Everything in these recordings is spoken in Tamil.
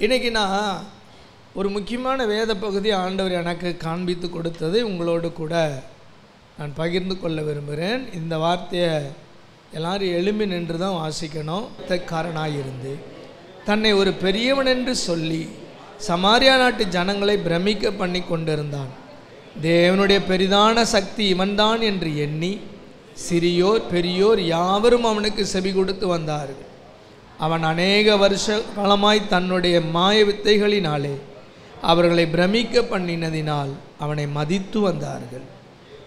இன்றைக்கி நான் ஒரு முக்கியமான வேத பகுதி ஆண்டவர் எனக்கு காண்பித்து கொடுத்ததை உங்களோடு கூட நான் பகிர்ந்து கொள்ள விரும்புகிறேன். இந்த வார்த்தையை எல்லாரும் எழும்பி நின்று தான் வாசிக்கணும். காரனாயிருந்து தன்னை ஒரு பெரியவன் என்று சொல்லி சமாரியா நாட்டு ஜனங்களை பிரமிக்க பண்ணி கொண்டிருந்தான். தேவனுடைய பெரிதான சக்தி இவன்தான் என்று எண்ணி சிறியோர் பெரியோர் யாவரும் அவனுக்கு செவி கொடுத்து வந்தார்கள். அவன் அநேக வருஷ காலமாய் தன்னுடைய மாய வித்தைகளினாலே அவர்களை பிரமிக்க பண்ணினதினால் அவனை மதித்து வந்தார்கள்.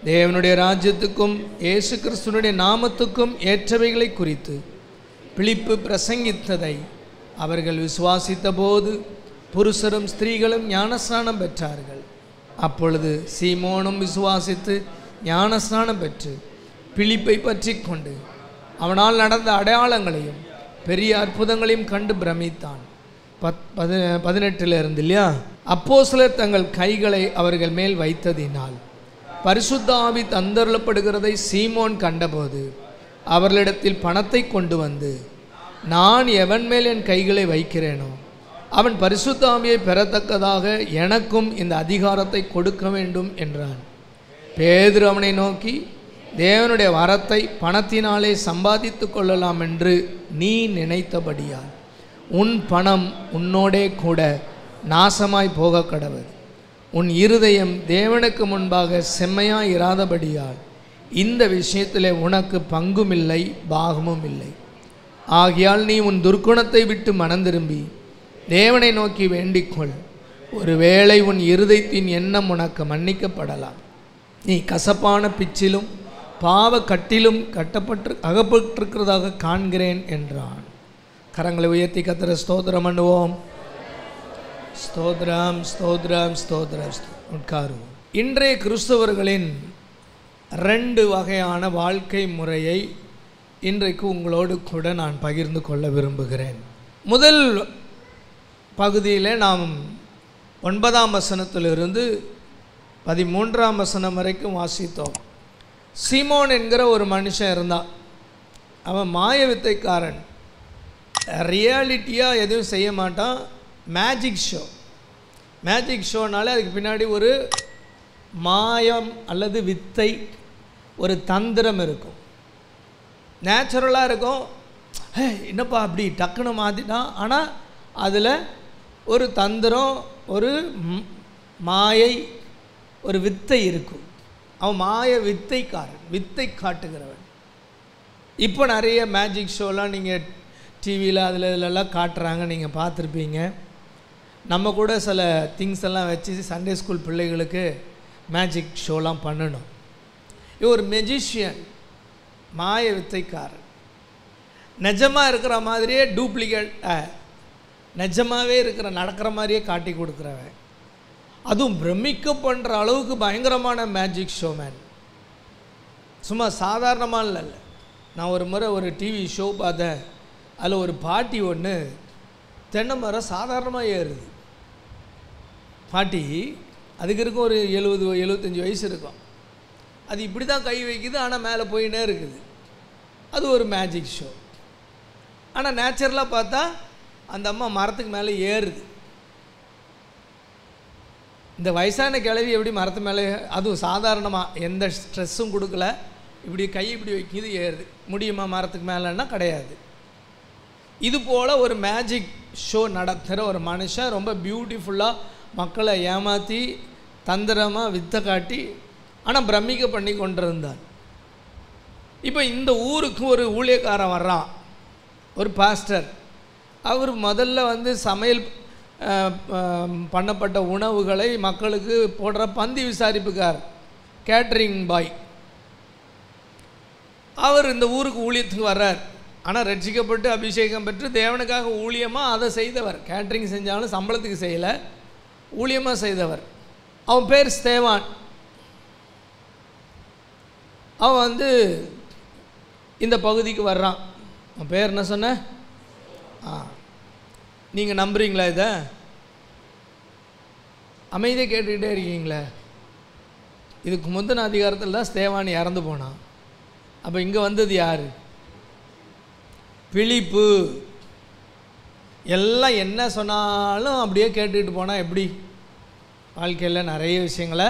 தேவனுடைய ராஜ்யத்துக்கும் இயேசு கிறிஸ்துவினுடைய நாமத்துக்கும் ஏற்றவைகளை குறித்து பிலிப்பு பிரசங்கித்ததை அவர்கள் விசுவாசித்த போது புருஷரும் ஸ்திரீகளும் ஞானஸ்நானம் பெற்றார்கள். அப்பொழுது சீமோனும் விசுவாசித்து ஞானஸ்நானம் பெற்று பிலிப்பை பற்றி கொண்டு அவனால் நடந்த அடையாளங்களையும் பெரிய அற்புதங்களையும் கண்டு பிரமித்தான். 18 இல்லையா? அப்போஸ்தலர் தங்கள் கைகளை அவர்கள் மேல் வைத்ததினால் பரிசுத்த ஆவி தந்தருளப்படுகிறதை சீமோன் கண்டபோது அவர்களிடத்தில் பணத்தை கொண்டு வந்து, நான் எவன் மேல் என் கைகளை வைக்கிறேனோ அவன் பரிசுத்த ஆவியை பெறத்தக்கதாக எனக்கும் இந்த அதிகாரத்தை கொடுக்க வேண்டும் என்றான். பேதுரு அவனை நோக்கி, தேவனுடைய வரத்தை பணத்தினாலே சம்பாதித்து கொள்ளலாம் என்று நீ நினைத்தபடியால் உன் பணம் உன்னோடே கூட நாசமாய் போக கடவது. உன் இருதயம் தேவனுக்கு முன்பாக செம்மையாய் இராதபடியால் இந்த விஷயத்திலே உனக்கு பங்கும் இல்லை பாகமும் இல்லை. ஆகையால் நீ உன் துர்க்குணத்தை விட்டு மனம் திரும்பி தேவனை நோக்கி வேண்டிக்கொள். ஒருவேளை உன் இருதயத்தின் எண்ணம் உனக்கு மன்னிக்கப்படலாம். நீ கசப்பான பிச்சிலும் பாவ கட்டிலும் அகப்பட்டிருக்கிறதாக காண்கிறேன் என்றான். கரங்களை உயர்த்தி கர்த்தரை ஸ்தோத்திரம் பண்ணுவோம். ஸ்தோத்திரம் ஸ்தோத்திரம் ஸ்தோத்திரம். உட்காருவோம். இன்றைய கிறிஸ்தவர்களின் 2 வகையான வாழ்க்கை முறையை இன்றைக்கு உங்களோடு கூட நான் பகிர்ந்து கொள்ள விரும்புகிறேன். முதல் பகுதியில் நாம் 9ஆம் வசனத்திலிருந்து 13ஆம் வசனம் வரைக்கும் வாசித்தோம். சீமோன் என்கிற ஒரு மனுஷன் இருந்தான். அவன் மாய வித்தைக்காரன். ரியாலிட்டியாக எதுவும் செய்ய மாட்டான். மேஜிக் ஷோனாலே அதுக்கு பின்னாடி ஒரு மாயம் அல்லது வித்தை, ஒரு தந்திரம் இருக்கும். நேச்சுரலாக இருக்கும். என்னப்பா அப்படி டக்குன்னு மாற்றிட்டான். ஆனால் அதில் ஒரு தந்திரம், ஒரு மாயை, ஒரு வித்தை இருக்கும். அவன் மாய வித்தைக்காரன், வித்தை காட்டுகிறவன். இப்போ நிறைய மேஜிக் ஷோலாம் நீங்கள் டிவியில் இதிலெல்லாம் காட்டுறாங்க, நீங்கள் பார்த்துருப்பீங்க. நம்ம கூட சில திங்ஸ் எல்லாம் வச்சு சண்டே ஸ்கூல் பிள்ளைகளுக்கு மேஜிக் ஷோலாம் பண்ணணும். இது ஒரு மெஜிஷியன், மாய வித்தைக்காரன். நிஜமாக இருக்கிற மாதிரியே டூப்ளிகேட், நிஜமாகவே இருக்கிற நடக்கிற மாதிரியே காட்டி கொடுக்குறவன். அதுவும் பிரமிக்க பண்ணுற அளவுக்கு பயங்கரமான மேஜிக் ஷோமேன். சும்மா சாதாரணமாக இல்லை. நான் ஒரு முறை ஒரு டிவி ஷோ பார்த்தேன். அதில் ஒரு பாட்டி ஒன்று தென்னை மரம் சாதாரணமாக ஏறுது. பாட்டி அதுக்கு இருக்கும் ஒரு 70-75 வயசு இருக்கும். அது இப்படி தான் கை வைக்குது, ஆனால் மேலே போயின்னே இருக்குது. அது ஒரு மேஜிக் ஷோ. ஆனால் நேச்சுரலாக பார்த்தா அந்த அம்மா மரத்துக்கு மேலே ஏறுது. இந்த வயசான கிழவி எப்படி மரத்து மேலே, அதுவும் சாதாரணமாக எந்த ஸ்ட்ரெஸ்ஸும் கொடுக்கல, இப்படி கை இப்படி வைக்கிது, ஏறுது. முடியுமா மரத்துக்கு மேலேன்னா? கிடையாது. இது போல் ஒரு மேஜிக் ஷோ நடத்துகிற ஒரு மனுஷன் ரொம்ப பியூட்டிஃபுல்லாக மக்களை ஏமாற்றி தந்திரமாக வித்தை காட்டி ஆனால் பிரமிக்க பண்ணி கொண்டிருந்தார். இப்போ இந்த ஊருக்கு ஒரு ஊழியக்காரன் வர்றான், ஒரு பாஸ்டர். அவர் முதல்ல சமையல் பண்ணப்பட்ட உணவுகளை மக்களுக்கு போடுற பந்தி விசாரிப்புக்கார், கேட்ரிங் பாய். அவர் இந்த ஊருக்கு ஊழியத்துக்கு வர்றார். ஆனால் ரட்சிக்கப்பட்டு அபிஷேகம் பெற்று தேவனுக்காக ஊழியமாக அதை செய்தவர். கேட்ரிங் செஞ்சாலும் சம்பளத்துக்கு செய்யலை, ஊழியமாக செய்தவர். அவன் பேர் ஸ்தேவான். அவன் இந்த பகுதிக்கு வர்றான். அவன் பேர் என்ன சொன்ன? நீங்கள் நம்புறீங்களா? இதை அமைதியாக கேட்டுக்கிட்டே இருக்கீங்களே. இதுக்கு முந்தின அதிகாரத்தில் தான் ஸ்தேவான் இறந்து போனான். அப்போ இங்கே வந்தது யார்? பிலிப்பு. எல்லாம் என்ன சொன்னாலும் அப்படியே கேட்டுக்கிட்டு போனால் எப்படி? வாழ்க்கையில் நிறைய விஷயங்களை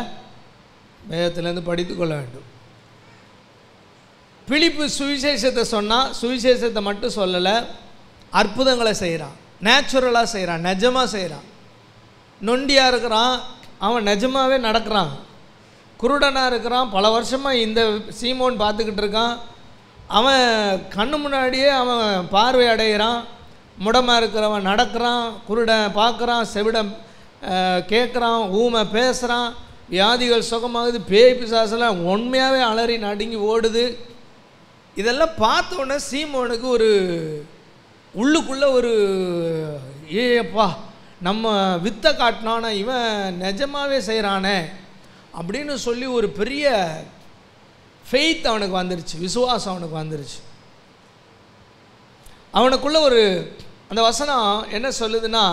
வேதத்திலேருந்து படித்து கொள்ள வேண்டும். பிலிப்பு சுவிசேஷத்தை சொன்னால் சுவிசேஷத்தை மட்டும் சொல்லலை, அற்புதங்களை செய்கிறான், நேச்சுரலாக செய்கிறான், நிஜமாக செய்கிறான். நொண்டியாக இருக்கிறான், அவன் நிஜமாகவே நடக்கிறான். குருடனாக இருக்கிறான், பல வருஷமாக இந்த சீமோன் பார்த்துக்கிட்டு இருக்கான். அவன் கண்ணு முன்னாடியே அவன் பார்வை அடைகிறான். முடமாக இருக்கிறவன் நடக்கிறான், குருடன் பார்க்குறான், செவிடன் கேட்குறான், ஊமை பேசுகிறான், வியாதிகள் சுகமாகுது, பேய் பிசாசெல்லாம் உண்மையாகவே அலறி நடுங்கி ஓடுது. இதெல்லாம் பார்த்த உடனே சீமோனுக்கு ஒரு உள்ளுக்குள்ளே ஒரு ஏப்பா நம்ம வித்தை காட்டினான இவன் நிஜமாகவே செய்கிறானே அப்படின்னு சொல்லி ஒரு பெரிய ஃபெய்த் அவனுக்கு வந்துருச்சு, விசுவாசம் அவனுக்கு வந்துருச்சு. அவனுக்குள்ள ஒரு அந்த வசனம் என்ன சொல்லுதுன்னா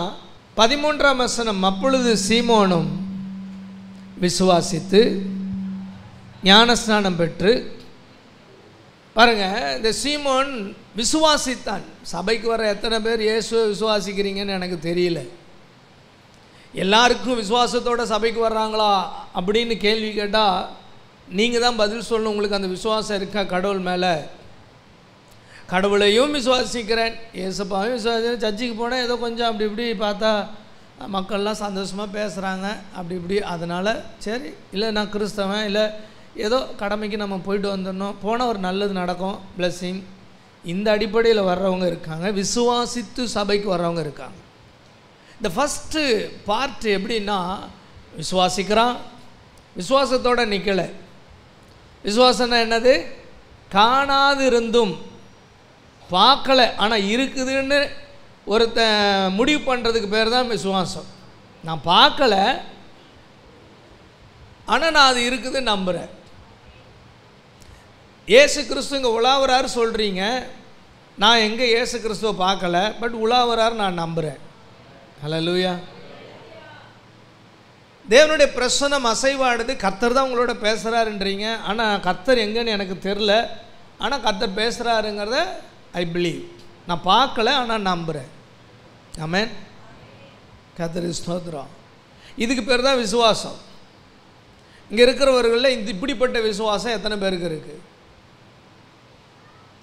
13ஆம் வசனம், அப்பொழுது சீமோனும் விசுவாசித்து ஞானஸ்நானம் பெற்று. பாருங்கள், இந்த சீமோன் விசுவாசித்தான். சபைக்கு வர எத்தனை பேர் இயேசுவை விசுவாசிக்கிறீங்கன்னு எனக்கு தெரியல. எல்லாருக்கும் விசுவாசத்தோடு சபைக்கு வர்றாங்களா அப்படின்னு கேள்வி கேட்டால் நீங்கள் தான் பதில் சொல்லணும். உங்களுக்கு அந்த விசுவாசம் இருக்கா கடவுள் மேலே? கடவுளையும் விசுவாசிக்கிறேன், ஏசப்பாவையும் விசுவாசிக்கிறேன், சர்ச்சுக்கு போனால் ஏதோ கொஞ்சம் அப்படி இப்படி பார்த்தா மக்கள்லாம் சந்தோஷமாக பேசுகிறாங்க அப்படி இப்படி, அதனால் சரி, இல்லை நான் கிறிஸ்தவன், இல்லை ஏதோ கடமைக்கு நம்ம போயிட்டு வந்துடணும், போனால் ஒரு நல்லது நடக்கும், பிளஸ்ஸிங், இந்த அடிப்படையில் வர்றவங்க இருக்காங்க. விசுவாசித்து சபைக்கு வர்றவங்க இருக்காங்க. இந்த ஃபஸ்ட்டு பார்ட் எப்படின்னா, விசுவாசிக்கிறான், விசுவாசத்தோடு நிற்கலை. விசுவாசம்னா என்னது? காணாது இருந்தும் பார்க்கலை ஆனால் இருக்குதுன்னு ஒருத்தன் முடிவு பண்ணுறதுக்கு பேர் தான் விசுவாசம். நான் பார்க்கலை ஆனால் நான் அது இருக்குதுன்னு நம்புகிறேன். ஏசு கிறிஸ்து இங்கே உலாவராரு சொல்கிறீங்க, நான் எங்கே ஏசு கிறிஸ்துவை பார்க்கலை, பட் உலாவராரு நான் நம்புகிறேன். ஹல்லேலூயா. தேவனுடைய பிரசன்னம் அசைவாடுது, கர்த்தர் தான் உங்களோட பேசுகிறாருன்றீங்க, ஆனால் கர்த்தர் எங்கன்னு எனக்கு தெரில, ஆனால் கர்த்தர் பேசுகிறாருங்கிறத ஐ பிலீவ். நான் பார்க்கல ஆனால் நம்புகிறேன். ஆமென். கர்த்தருக்கு ஸ்தோத்திரம். இதுக்கு பேர் தான் விசுவாசம். இங்கே இருக்கிறவர்களில் இந்த இப்படிப்பட்ட விசுவாசம் எத்தனை பேருக்கு இருக்குது?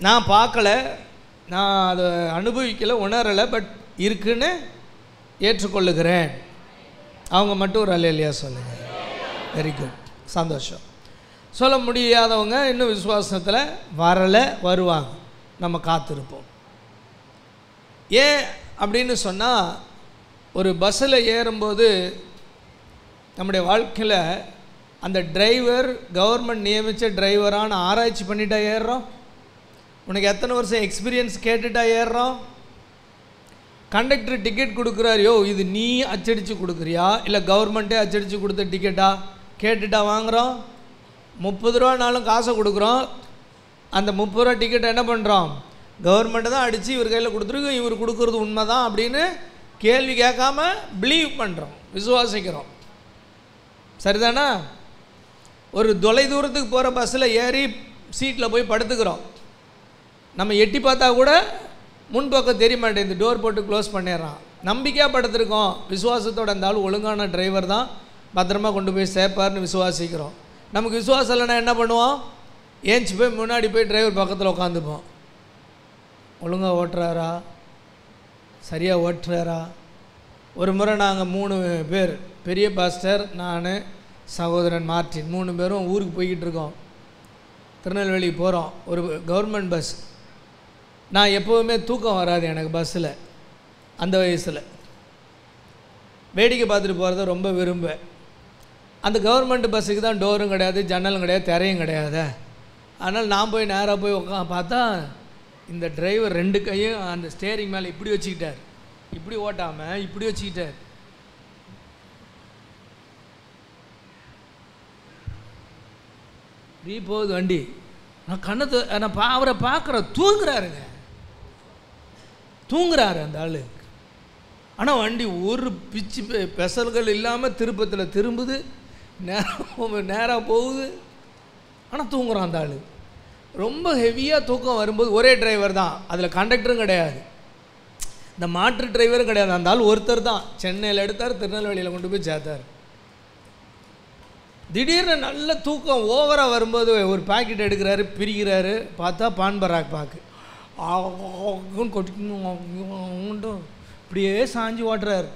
நான் பார்க்கல, நான் அதை அனுபவிக்கலை, உணரலை, பட் இருக்குன்னு ஏற்றுக்கொள்ளுகிறேன். அவங்க மட்டும் ஒரு அல்லேலூயா சொல்லுங்கள். வெரி குட், சந்தோஷம். சொல்ல முடியாதவங்க இன்னும் விசுவாசத்தில் வரலை, வருவாங்க, நம்ம காத்திருப்போம். ஏன் அப்படின்னு சொன்னால், ஒரு பஸ்ஸில் ஏறும்போது நம்முடைய வாழ்க்கையில் அந்த டிரைவர் கவர்மெண்ட் நியமித்த டிரைவரான ஆராய்ச்சி பண்ணிட்டா ஏறுறோம். உனக்கு எத்தனை வருஷம் எக்ஸ்பீரியன்ஸ் கேட்டுட்டா ஏறுறோம். கண்டக்டர் டிக்கெட் கொடுக்குறாரு, யோ இது நீ அச்சடித்து கொடுக்குறியா இல்லை கவர்மெண்ட்டே அச்சடித்து கொடுத்த டிக்கெட்டா கேட்டுட்டா வாங்குகிறோம். 30 ரூபானாலும் காசை கொடுக்குறோம். அந்த 30 ரூபா டிக்கெட்டை என்ன பண்ணுறோம்? கவர்மெண்ட்டை தான் அடித்து இவர் கையில் கொடுத்துருக்கு, இவர் கொடுக்குறது உண்மை தான் அப்படின்னு கேள்வி கேட்காம பிலீவ் பண்ணுறோம், விசுவாசிக்கிறோம். சரிதானா? ஒரு தொலை தூரத்துக்கு போகிற பஸ்ஸில் ஏறி சீட்டில் போய் படுத்துக்கிறோம். நம்ம எட்டி பார்த்தா கூட முன்பக்கம் தெரிய மாட்டேங்குது, டோர் போட்டு க்ளோஸ் பண்ணிடுறான். நம்பிக்கையாக படுத்துருக்கோம், விசுவாசத்தோடு இருந்தாலும் ஒழுங்கான டிரைவர் தான் பத்திரமா கொண்டு போய் சேர்ப்பார்னு விசுவாசிக்கிறோம். நமக்கு விசுவாசம் இல்லைன்னா என்ன பண்ணுவோம்? ஏஞ்சி போய் முன்னாடி போய் டிரைவர் பக்கத்தில் உட்காந்துப்போம். ஒழுங்காக ஓட்டுறாரா, சரியாக ஓட்டுறாரா? ஒரு முறை நாங்கள் 3 பேர், பெரிய பாஸ்டர், நான், சகோதரன் மார்ட்டின், 3 பேரும் ஊருக்கு போய்கிட்டு இருக்கோம். திருநெல்வேலிக்கு போகிறோம். ஒரு கவர்மெண்ட் பஸ். நான் எப்போவுமே தூக்கம் வராது எனக்கு பஸ்ஸில். அந்த வயசில் வேடிக்கை பார்த்துட்டு போகிறத ரொம்ப விரும்புவேன். அந்த கவர்மெண்ட் பஸ்ஸுக்கு தான் டோரும் கிடையாது, ஜன்னலும் கிடையாது, திரையும் கிடையாது. அதனால் நான் போய் நேராக போய் பார்த்தா இந்த டிரைவர் 2 கையும் அந்த ஸ்டேரிங் மேலே இப்படி வச்சுக்கிட்டார், இப்படி ஓட்டாமல் இப்படி வச்சுக்கிட்டார். இப்படி போகுது வண்டி. நான் கண்ணத்தை நான் அவரை பார்க்குறேன், தூங்குறாரு அந்த ஆள். ஆனால் வண்டி ஒரு பிச்சு பெசல்கள் இல்லாமல் திருப்பத்தில் திரும்புது, நேராக போகுது, ஆனால் தூங்குறான் அந்த ஆள். ரொம்ப ஹெவியாக தூக்கம் வரும்போது, ஒரே டிரைவர் தான், அதில் கண்டக்டரும் கிடையாது. இந்த மாற்று டிரைவரும் கிடையாது, அந்த ஆள் ஒருத்தர் தான். சென்னையில் எடுத்தார், திருநெல்வேலியில் கொண்டு போய் சேர்த்தார். திடீர்னு நல்ல தூக்கம் ஓவராக வரும்போது ஒரு பாக்கெட் எடுக்கிறாரு, பிரிக்கிறாரு, பார்த்தா பான் பராக் பாக்கு கொட்டிட்டு இப்படியே சாஞ்சி ஓட்டுறாரு.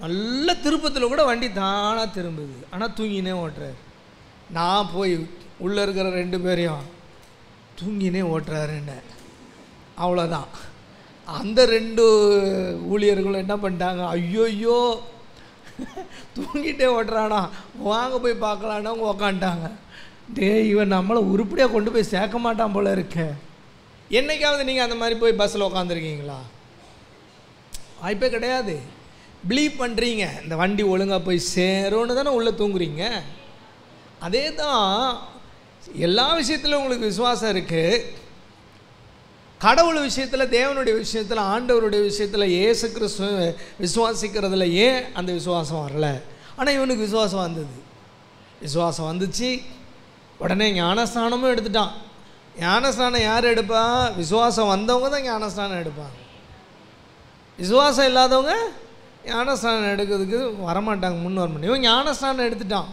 நல்ல திருப்பத்தில் கூட வண்டி தானாக திரும்புது, ஆனால் தூங்கினே ஓட்டுறாரு. நான் போய் உள்ளே இருக்கிற 2 பேரையும் தூங்கினே ஓட்டுறாருன்னு, அவ்வளோதான். அந்த 2 ஊழியர்களும் என்ன பண்ணிட்டாங்க, ஐயோ தூங்கிட்டே ஓட்டுறானா, வாங்க போய் பார்க்கலான்னா அவங்க உக்காண்டாங்க. இவன் நம்மளை உருப்படியாக கொண்டு போய் சேர்க்க மாட்டான் போல இருக்க. என்னைக்காவது நீங்கள் அந்த மாதிரி போய் பஸ்ஸில் உக்காந்துருக்கீங்களா? வாய்ப்பே கிடையாது. பிலீவ் பண்ணுறீங்க இந்த வண்டி ஒழுங்காக போய் சேரும்னு தானே உள்ளே தூங்குறீங்க. அதே தான் எல்லா விஷயத்திலும் உங்களுக்கு விசுவாசம் இருக்குது. கடவுள் விஷயத்தில், தேவனுடைய விஷயத்தில், ஆண்டவருடைய விஷயத்தில், இயேசு கிறிஸ்து விசுவாசிக்கிறதுல ஏன் அந்த விசுவாசம் வரல? ஆனால் இவனுக்கு விசுவாசம் வந்தது. விசுவாசம் வந்துச்சு, உடனே ஞானஸ்நானமும் எடுத்துட்டான். ஞானஸ்நானம் யார் எடுப்பா? விசுவாசம் வந்தவங்க தான் ஞானஸ்நானம் எடுப்பாங்க. விசுவாசம் இல்லாதவங்க ஞானஸ்நானம் எடுக்கிறதுக்கு வரமாட்டாங்க, முன் வரமாட்டாங்க. இவன் ஞானஸ்நானம் எடுத்துட்டான்.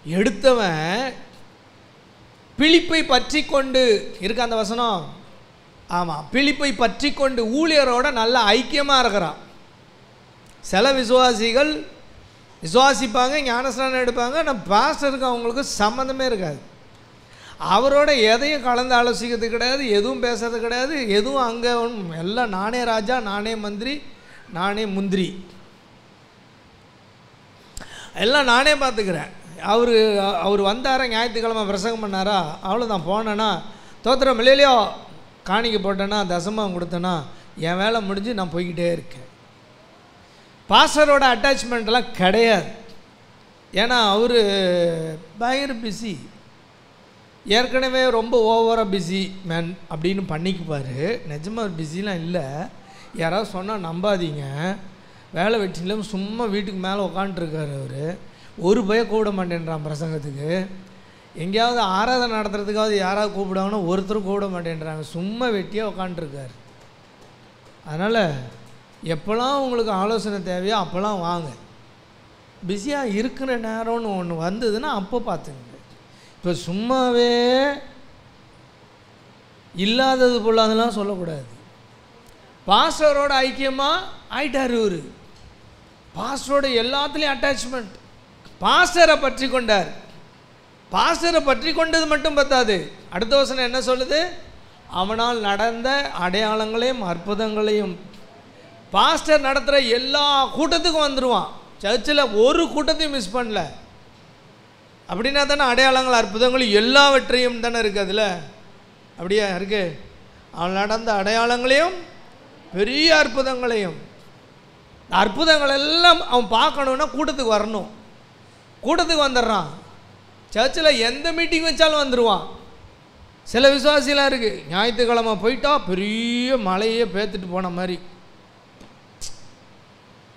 எடுத்தவன் பிலிப்பை பற்றி கொண்டு இருக்க அந்த வசனம். ஆமாம், பிலிப்பை பற்றி கொண்டு ஊழியரோட நல்ல ஐக்கியமாக இருக்கிறான். சில விசுவாசிகள் விசுவாசிப்பாங்க, ஞானஸ்நானம் எடுப்பாங்க, ஆனால் பாஸ்டருக்கு அவங்களுக்கு சம்மந்தமே இருக்காது. அவரோட எதையும் கலந்து ஆலோசிக்கிறது கிடையாது, எதுவும் பேசுறது கிடையாது, எதுவும் அங்கே எல்லாம் நானே ராஜா, நானே மந்திரி, நானே முந்திரி, எல்லாம் நானே பார்த்துக்கிறேன். அவர் வந்தாரா, ஞாயிற்றுக்கிழமை பிரசங்கம் பண்ணாரா, அவ்வளோதான். போனேன்னா தோத்திரம் இல்லையோ, காணிக்க போட்டேன்னா, தசமாக கொடுத்தேன்னா, என் வேலை முடிஞ்சு நான் போய்கிட்டே இருக்கேன். பாஸ்டரோட அட்டாச்மெண்ட்லாம் கிடையாது. ஏன்னா அவர் பயங்கர பிஸி, ஏற்கனவே ரொம்ப ஓவராக பிஸி மேன் அப்படின்னு பண்ணிக்குப்பார். நிஜமாக பிஸிலாம் இல்லை. யாராவது சொன்னால் நம்பாதீங்க. வேலை வெட்டிலும் சும்மா வீட்டுக்கு மேலே உக்காண்ட்ருக்கார். அவர் ஒரு பய கூப்பிட மாட்டேன்றான் பிரசங்கத்துக்கு. எங்கேயாவது ஆராதனை நடத்துறதுக்காவது யாராவது கூப்பிடாங்கன்னா ஒருத்தரும் கூப்பிட மாட்டேன்றாங்க. சும்மா வெட்டியாக உக்காண்ட்ருக்கார். அதனால் எப்போல்லாம் உங்களுக்கு ஆலோசனை தேவையோ அப்போல்லாம் வாங்க. பிஸியாக இருக்கிற நேரம்னு ஒன்று வந்ததுன்னா அப்போ பார்த்துங்க. இப்போ சும்மாவே இல்லாதது போலாதெல்லாம் சொல்லக்கூடாது. பாஸ்டரோட ஐக்கியமாக ஆயிட்டார் இவர். பாஸ்டரோட எல்லாத்துலேயும் அட்டாச்மெண்ட். பாஸ்டரை பற்றி கொண்டார். பாஸ்டரை பற்றி கொண்டது மட்டும் பத்தாது, அடுத்த வசனம் என்ன சொல்லுது? அவனால் நடந்த அடையாளங்களையும் அற்புதங்களையும். பாஸ்டர் நடத்துகிற எல்லா கூட்டத்துக்கும் வந்துடுவான். சர்ச்சில் ஒரு கூட்டத்தையும் மிஸ் பண்ணல. அப்படின்னா தானே அடையாளங்கள் அற்புதங்கள் எல்லாவற்றையும் தானே இருக்குது அதில். அப்படியே இருக்கு. அவன் நடந்த அடையாளங்களையும் பெரிய அற்புதங்களையும். அற்புதங்கள் எல்லாம் அவன் பார்க்கணுன்னா கூட்டத்துக்கு வரணும். கூட்டத்துக்கு வந்துடுறான். சர்ச்சில் எந்த மீட்டிங் வச்சாலும் வந்துடுவான். சில விசுவாசிலாம் இருக்குது, ஞாயிற்றுக்கிழமை போயிட்டா பெரிய மலையே பேத்துட்டு போன மாதிரி.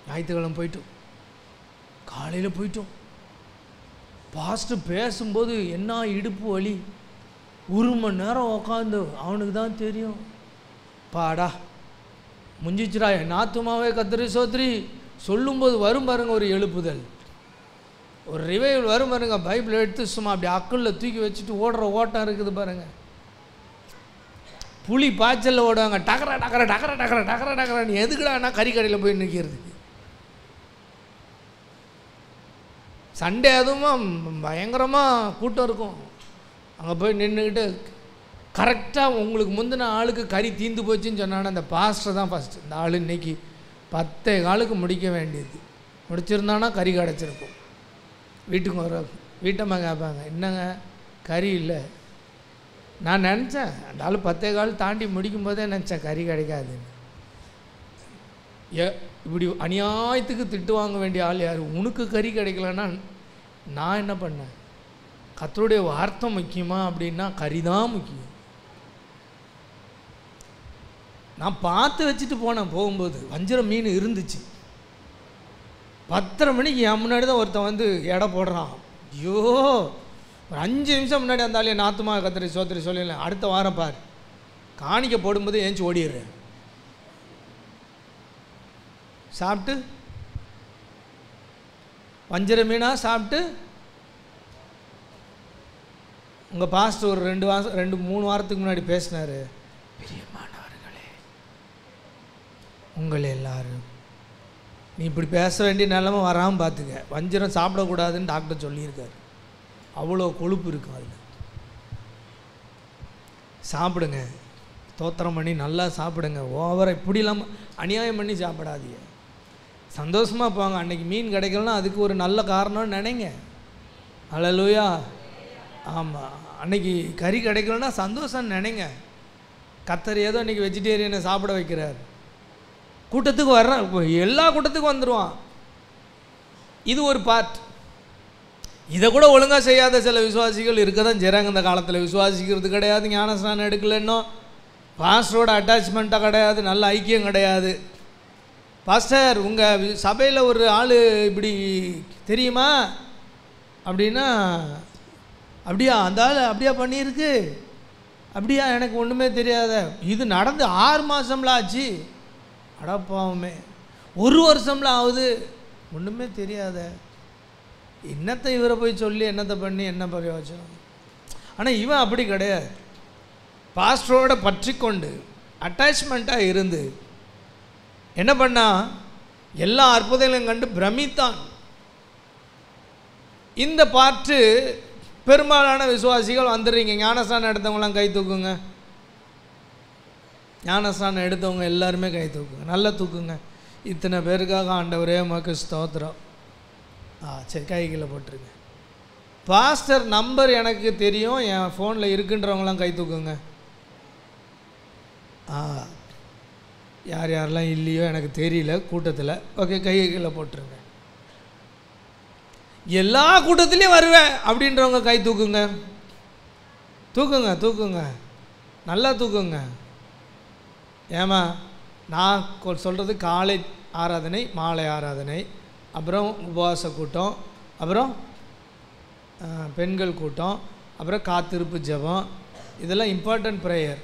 ஞாயிற்றுக்கிழமை போயிட்டோம், காலையில் போயிட்டோம், பாஸ்டர் பேசும்போது என்ன இடுப்பு வலி, 1 மணி நேரம் உக்காந்து அவனுக்கு தான் தெரியும். பாடா முஞ்சிச்சுரா என் ஆத்துமாவே கத்திரி சோத்ரி சொல்லும்போது வரும் பாருங்க ஒரு எழுப்புதல், ஒரு ரிவைவல் வரும் பாருங்க. பைபிள் எடுத்து சும்மா அப்படி அக்கல்ல தூக்கி வச்சுட்டு ஓடுற ஓட்டம் இருக்குது பாருங்க. புலி பாய்ச்சலில் ஓடுவாங்க, டக்கரா டக்கரா டக்கரா டக்கரா டக்கரா டக்கரா. நீ எதுக்குடானா கறி கடையில் போய் நிற்கிறதுக்கு. சண்டே அதுவும் பயங்கரமாக கூட்டம் இருக்கும். அங்கே போய் நின்றுக்கிட்டு கரெக்டாக உங்களுக்கு முந்தின ஆளுக்கு கறி தீந்து போச்சுன்னு சொன்னாங்கன்னா அந்த பாஸ்டர் தான் ஃபஸ்ட்டு. இந்த ஆள் இன்றைக்கி 10 காலுக்கு முடிக்க வேண்டியது, முடிச்சிருந்தானா கறி கிடச்சிருக்கும். வீட்டுக்கு வர வீட்டம்மா கேட்பாங்க, என்னங்க கறி இல்லை. நான் நினச்சேன் அந்த ஆள் 10 கால் தாண்டி முடிக்கும் போதே நினச்சேன் கறி கிடைக்காதுன்னு. இப்படி அநியாயத்துக்கு திட்டு வாங்க வேண்டிய ஆள் யார்? உனக்கு கறி கிடைக்கலன்னா நான் என்ன பண்ணேன்? கர்த்தருடைய வார்த்தை முக்கியமா அப்படின்னா கறி தான் முக்கியம். நான் பார்த்து வச்சுட்டு போனேன். போகும்போது வஞ்சிரம் மீன் இருந்துச்சு. 10:30 மணிக்கு என் முன்னாடி தான் ஒருத்தன் வந்து எடை போடுறான். ஐயோ, ஒரு 5 நிமிஷம் முன்னாடி வந்தாலே நாத்துமா கத்திரி சோத்திரி சொல்லல, அடுத்த வாரம் பார் காணிக்க போடும்போது ஏஞ்சி ஓடிடுறேன். சாப்பிட்டு வஞ்சர மீனாக சாப்பிட்டு உங்கள் பாஸ்டர் ஒரு 2-3 வாரத்துக்கு முன்னாடி பேசினார். பிரியமானவர்களே, உங்களை எல்லாரும் நீ இப்படி பேச வேண்டிய நிலைமை வராமல் பார்த்துக்க. வஞ்சரம் சாப்பிடக்கூடாதுன்னு டாக்டர் சொல்லியிருக்காரு. அவ்வளோ கொழுப்பு இருக்கும் அதில். சாப்பிடுங்க, தோத்திரம் பண்ணி நல்லா சாப்பிடுங்க. ஓவரை இப்படி இல்லாமல் அநியாயம் பண்ணி சாப்பிடாதீங்க. சந்தோஷமாக போங்க. அன்றைக்கி மீன் கிடைக்கலன்னா அதுக்கு ஒரு நல்ல காரணம்னு நினைங்க. அல்லேலூயா. ஆமாம், அன்றைக்கி கறி கிடைக்கலன்னா சந்தோஷம்னு நினைங்க. கர்த்தர் ஏதோ இன்றைக்கி வெஜிடேரியனை சாப்பிட வைக்கிறார். கூட்டத்துக்கு வர்றான், எல்லா கூட்டத்துக்கும் வந்துடுவான். இது ஒரு பார்ட். இதை கூட ஒழுங்காக செய்யாத சில விசுவாசிகள் இருக்க தான் செய்கிறாங்க. இந்த காலத்தில் விசுவாசிக்கிறது கிடையாது, ஞானஸ்நானம் எடுக்கலைன்னோ, பாஸ்டரோட அட்டாச்மெண்ட்டாக கிடையாது, நல்ல ஐக்கியம் கிடையாது. பாஸ்டர் உங்கள் சபையில் ஒரு ஆள் இப்படி தெரியுமா அப்படின்னா, அப்படியா அந்த ஆள் அப்படியா பண்ணியிருக்கு, அப்படியா எனக்கு ஒன்றுமே தெரியாத. இது நடந்து 6 மாதம்லாம் ஆச்சு. அடப்பாவுமே 1 வருஷம்லாம் ஆகுது, ஒன்றுமே தெரியாத. என்னத்தை இவரை போய் சொல்லி என்னத்தை பண்ணி என்ன பிரயோஜனம்? ஆனால் இவன் அப்படி கிடையாது. பாஸ்டரோட பற்றி கொண்டு அட்டாச்மெண்ட்டாக இருந்து என்ன பண்ணா, எல்லா அற்புதங்களையும் கண்டு பிரமித்தான். இந்த பாட்டு பெரும்பாலான விசுவாசிகள் வந்துடுறீங்க. ஞானஸ்நானம் எடுத்தவங்களாம் கை தூக்குங்க. ஞானஸ்நானம் எடுத்தவங்க எல்லாருமே கை தூக்குங்க, நல்லா தூக்குங்க. இத்தனை பேருக்காக ஆண்டவரே உமக்கு ஸ்தோத்திரம். சரி, கைகளை போட்டுருங்க. பாஸ்டர் நம்பர் எனக்கு தெரியும், என் ஃபோனில் இருக்குன்றவங்களாம் கை தூக்குங்க. யார் யாரெல்லாம் இல்லையோ எனக்கு தெரியல கூட்டத்தில். ஓகே, கைகளை போட்டுருங்க. எல்லா கூட்டத்துலேயும் வருவேன் அப்படின்றவங்க கை தூக்குங்க. தூக்குங்க தூக்குங்க, நல்லா தூக்குங்க. ஏமா நான் சொல்கிறது காலை ஆராதனை, மாலை ஆராதனை, அப்புறம் உபவாச கூட்டம், அப்புறம் பெண்கள் கூட்டம், அப்புறம் காத்திருப்பு ஜெபம், இதெல்லாம் இம்பார்ட்டன்ட் ப்ரேயர்.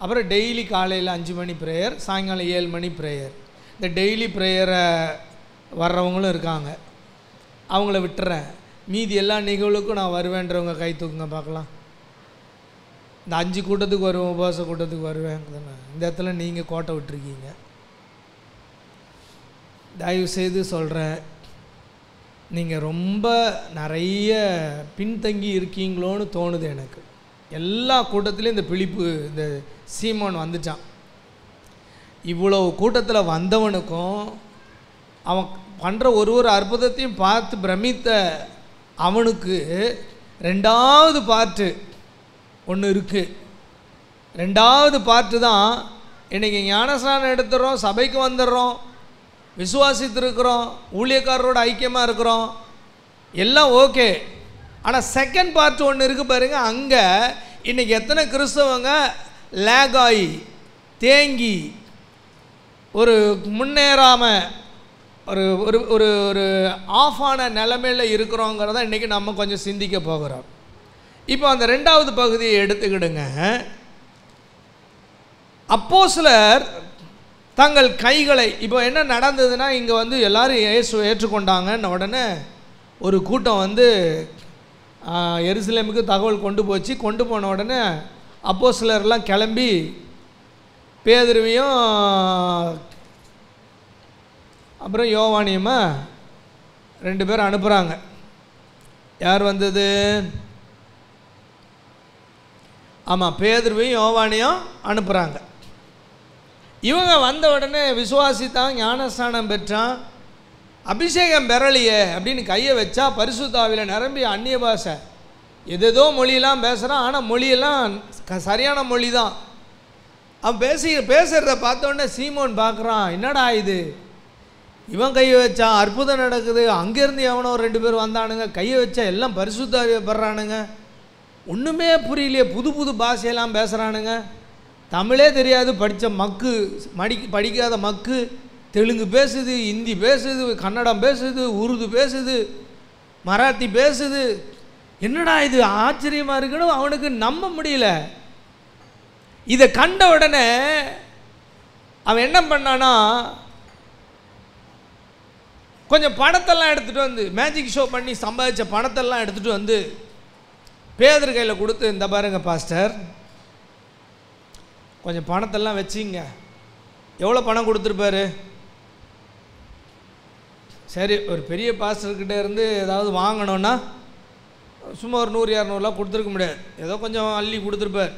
அப்புறம் டெய்லி காலையில் 5 மணி ப்ரேயர், சாயங்காலம் 7 மணி ப்ரேயர். இந்த டெய்லி ப்ரேயரை வர்றவங்களும் இருக்காங்க, அவங்கள விட்டுறேன். மீதி எல்லா நிகழ்வுக்கும் நான் வருவேன்றவங்க கை தூக்குங்க பார்க்கலாம். இந்த 5 கூட்டத்துக்கு வருவேன், உபவாச கூட்டத்துக்கு வருவேன். இந்த இடத்துல நீங்கள் கோட்டை விட்டுருக்கீங்க. தயவுசெய்து சொல்கிறேன், நீங்கள் ரொம்ப நிறைய பின்தங்கி இருக்கீங்களோன்னு தோணுது எனக்கு. எல்லா கூட்டத்துலேயும் இந்த பிலிப்பு, இந்த சீமோன் வந்துட்டான். இவ்வளோ கூட்டத்தில் வந்தவனுக்கும் அவன் பண்ணுற ஒரு அற்புதத்தையும் பார்த்து பிரமித்த அவனுக்கு 2வது பார்ட்டு ஒன்று இருக்குது. 2வது பார்ட்டு தான் இன்றைக்கி ஞானஸ்நானம் எடுத்துடுறோம், சபைக்கு வந்துடுறோம், விசுவாசித்திருக்கிறோம், ஊழியக்காரரோட ஐக்கியமாக இருக்கிறோம், எல்லாம் ஓகே. ஆனால் செகண்ட் பார்ட் ஒன்று இருக்குது பாருங்கள். அங்கே இன்றைக்கி எத்தனை கிறிஸ்தவங்க லேக் ஆகி தேங்கி ஒரு முன்னேறாமல் ஒரு ஒரு ஒரு ஒரு ஆஃபான நிலைமையில் இருக்கிறோங்கிறத இன்றைக்கி நம்ம கொஞ்சம் சிந்திக்க போகிறோம். இப்போ அந்த 2வது பகுதியை எடுத்துக்கிடுங்க. அப்போஸ்தலர் தங்கள் கைகளை, இப்போ என்ன நடந்ததுன்னா, இங்கே வந்து எல்லோரும் இயேசுவை ஏற்றுக்கொண்டாங்கன்னு உடனே ஒரு கூட்டம் வந்து எருசலேமுக்கு தகவல் கொண்டு போச்சு. கொண்டு போன உடனே அப்போஸ்தலர்லாம் கிளம்பி பேதுருவையும் அப்புறம் யோவானியுமா 2 பேர் அனுப்புகிறாங்க. யார் வந்தது? ஆமாம், பேதுருவையும் யோவானியும் அனுப்புகிறாங்க. இவங்க வந்த உடனே விசுவாசித்தான், ஞானஸ்நானம் பெற்றான், அபிஷேகம் பெறலையே அப்படின்னு கையை வச்சா பரிசுத்த ஆவியில் நிரம்பி அந்நிய பாஷை எதேதோ மொழியெல்லாம் பேசுகிறான். ஆனால் மொழியெல்லாம் சரியான மொழி தான். அவன் பேசுகிறத பார்த்தோன்னே சீமோன் பார்க்குறான், என்னடா இது, இவன் கையை வச்சா அற்புதம் நடக்குது, அங்கேருந்து எவனோ 2 பேர் வந்தானுங்க, கையை வச்சா எல்லாம் பரிசுத்த ஆவியை பெறானுங்க, ஒன்றுமே புரியலையே, புது புது பாஷையெல்லாம் பேசுகிறானுங்க, தமிழே தெரியாது, படித்த மக்கு, படிக்காத மக்கு, தெலுங்கு பேசுது, ஹிந்தி பேசுது, கன்னடம் பேசுது, உருது பேசுது, மராத்தி பேசுது, என்னடா இது ஆச்சரியமாக இருக்குன்னு அவனுக்கு நம்ப முடியல. இதை கண்ட உடனே அவன் என்ன பண்ணானா, கொஞ்சம் பணத்தெல்லாம் எடுத்துகிட்டு வந்து, மேஜிக் ஷோ பண்ணி சம்பாதிச்ச பணத்தெல்லாம் எடுத்துகிட்டு வந்து பேதுரு கையில் கொடுத்து, இந்த பாருங்க பாஸ்டர், கொஞ்சம் பணத்தெல்லாம் வச்சிங்க. எவ்வளோ பணம் கொடுத்துருப்பாரு? சரி, ஒரு பெரிய பாஸ்டர்கிட்ட இருந்து ஏதாவது வாங்கணுன்னா சும்மா ஒரு 100-200 கொடுத்துருக்க முடியாது. ஏதோ கொஞ்சம் அள்ளி கொடுத்துருப்பார்.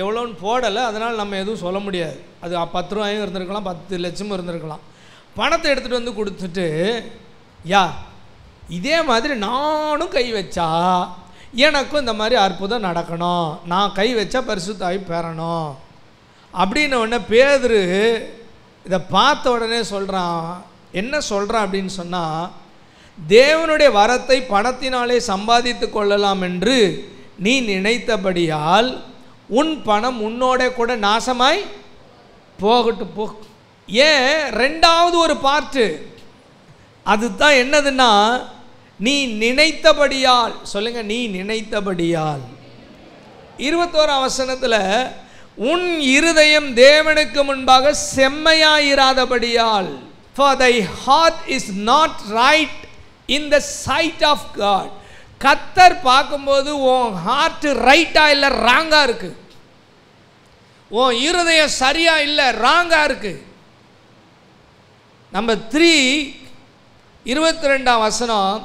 எவ்வளோன்னு போடலை, அதனால் நம்ம எதுவும் சொல்ல முடியாது. அது 10 ரூபாயும் இருந்திருக்கலாம், 10 லட்சமும் இருந்திருக்கலாம். பணத்தை எடுத்துகிட்டு வந்து கொடுத்துட்டு, யா இதே மாதிரி நானும் கை வச்சா எனக்கும் இந்த மாதிரி அற்புதம் நடக்கணும், நான் கை வச்சா பரிசுத்த ஆவி பெறணும் அப்படின்னு உடனே பேதுரு இதை பார்த்த உடனே சொல்கிறான். என்ன சொல்கிறான் அப்படின்னு சொன்னால், தேவனுடைய வரத்தை பணத்தினாலே சம்பாதித்து கொள்ளலாம் என்று நீ நினைத்தபடியால் உன் பணம் உன்னோட கூட நாசமாய் போகட்டு போ. ஏன் ரெண்டாவது ஒரு பார்ட்டு அதுதான் என்னதுன்னா, நீ நினைத்தபடியால். சொல்லுங்க, நீ நினைத்தபடியால். 21ஆம் வசனத்தில், உன் இருதயம் தேவனுக்கு முன்பாக செம்மையாயிராதபடியால், for thy heart is not right in the sight of God. கர்த்தர் பார்க்கும்போது உன் ஹார்ட் ரைட்டா இல்லை ராங்கா இருக்கு, உன் இருதயம் சரியா இல்லை ராங்கா இருக்கு. நம்பர் 3 22ஆம் வசனம்,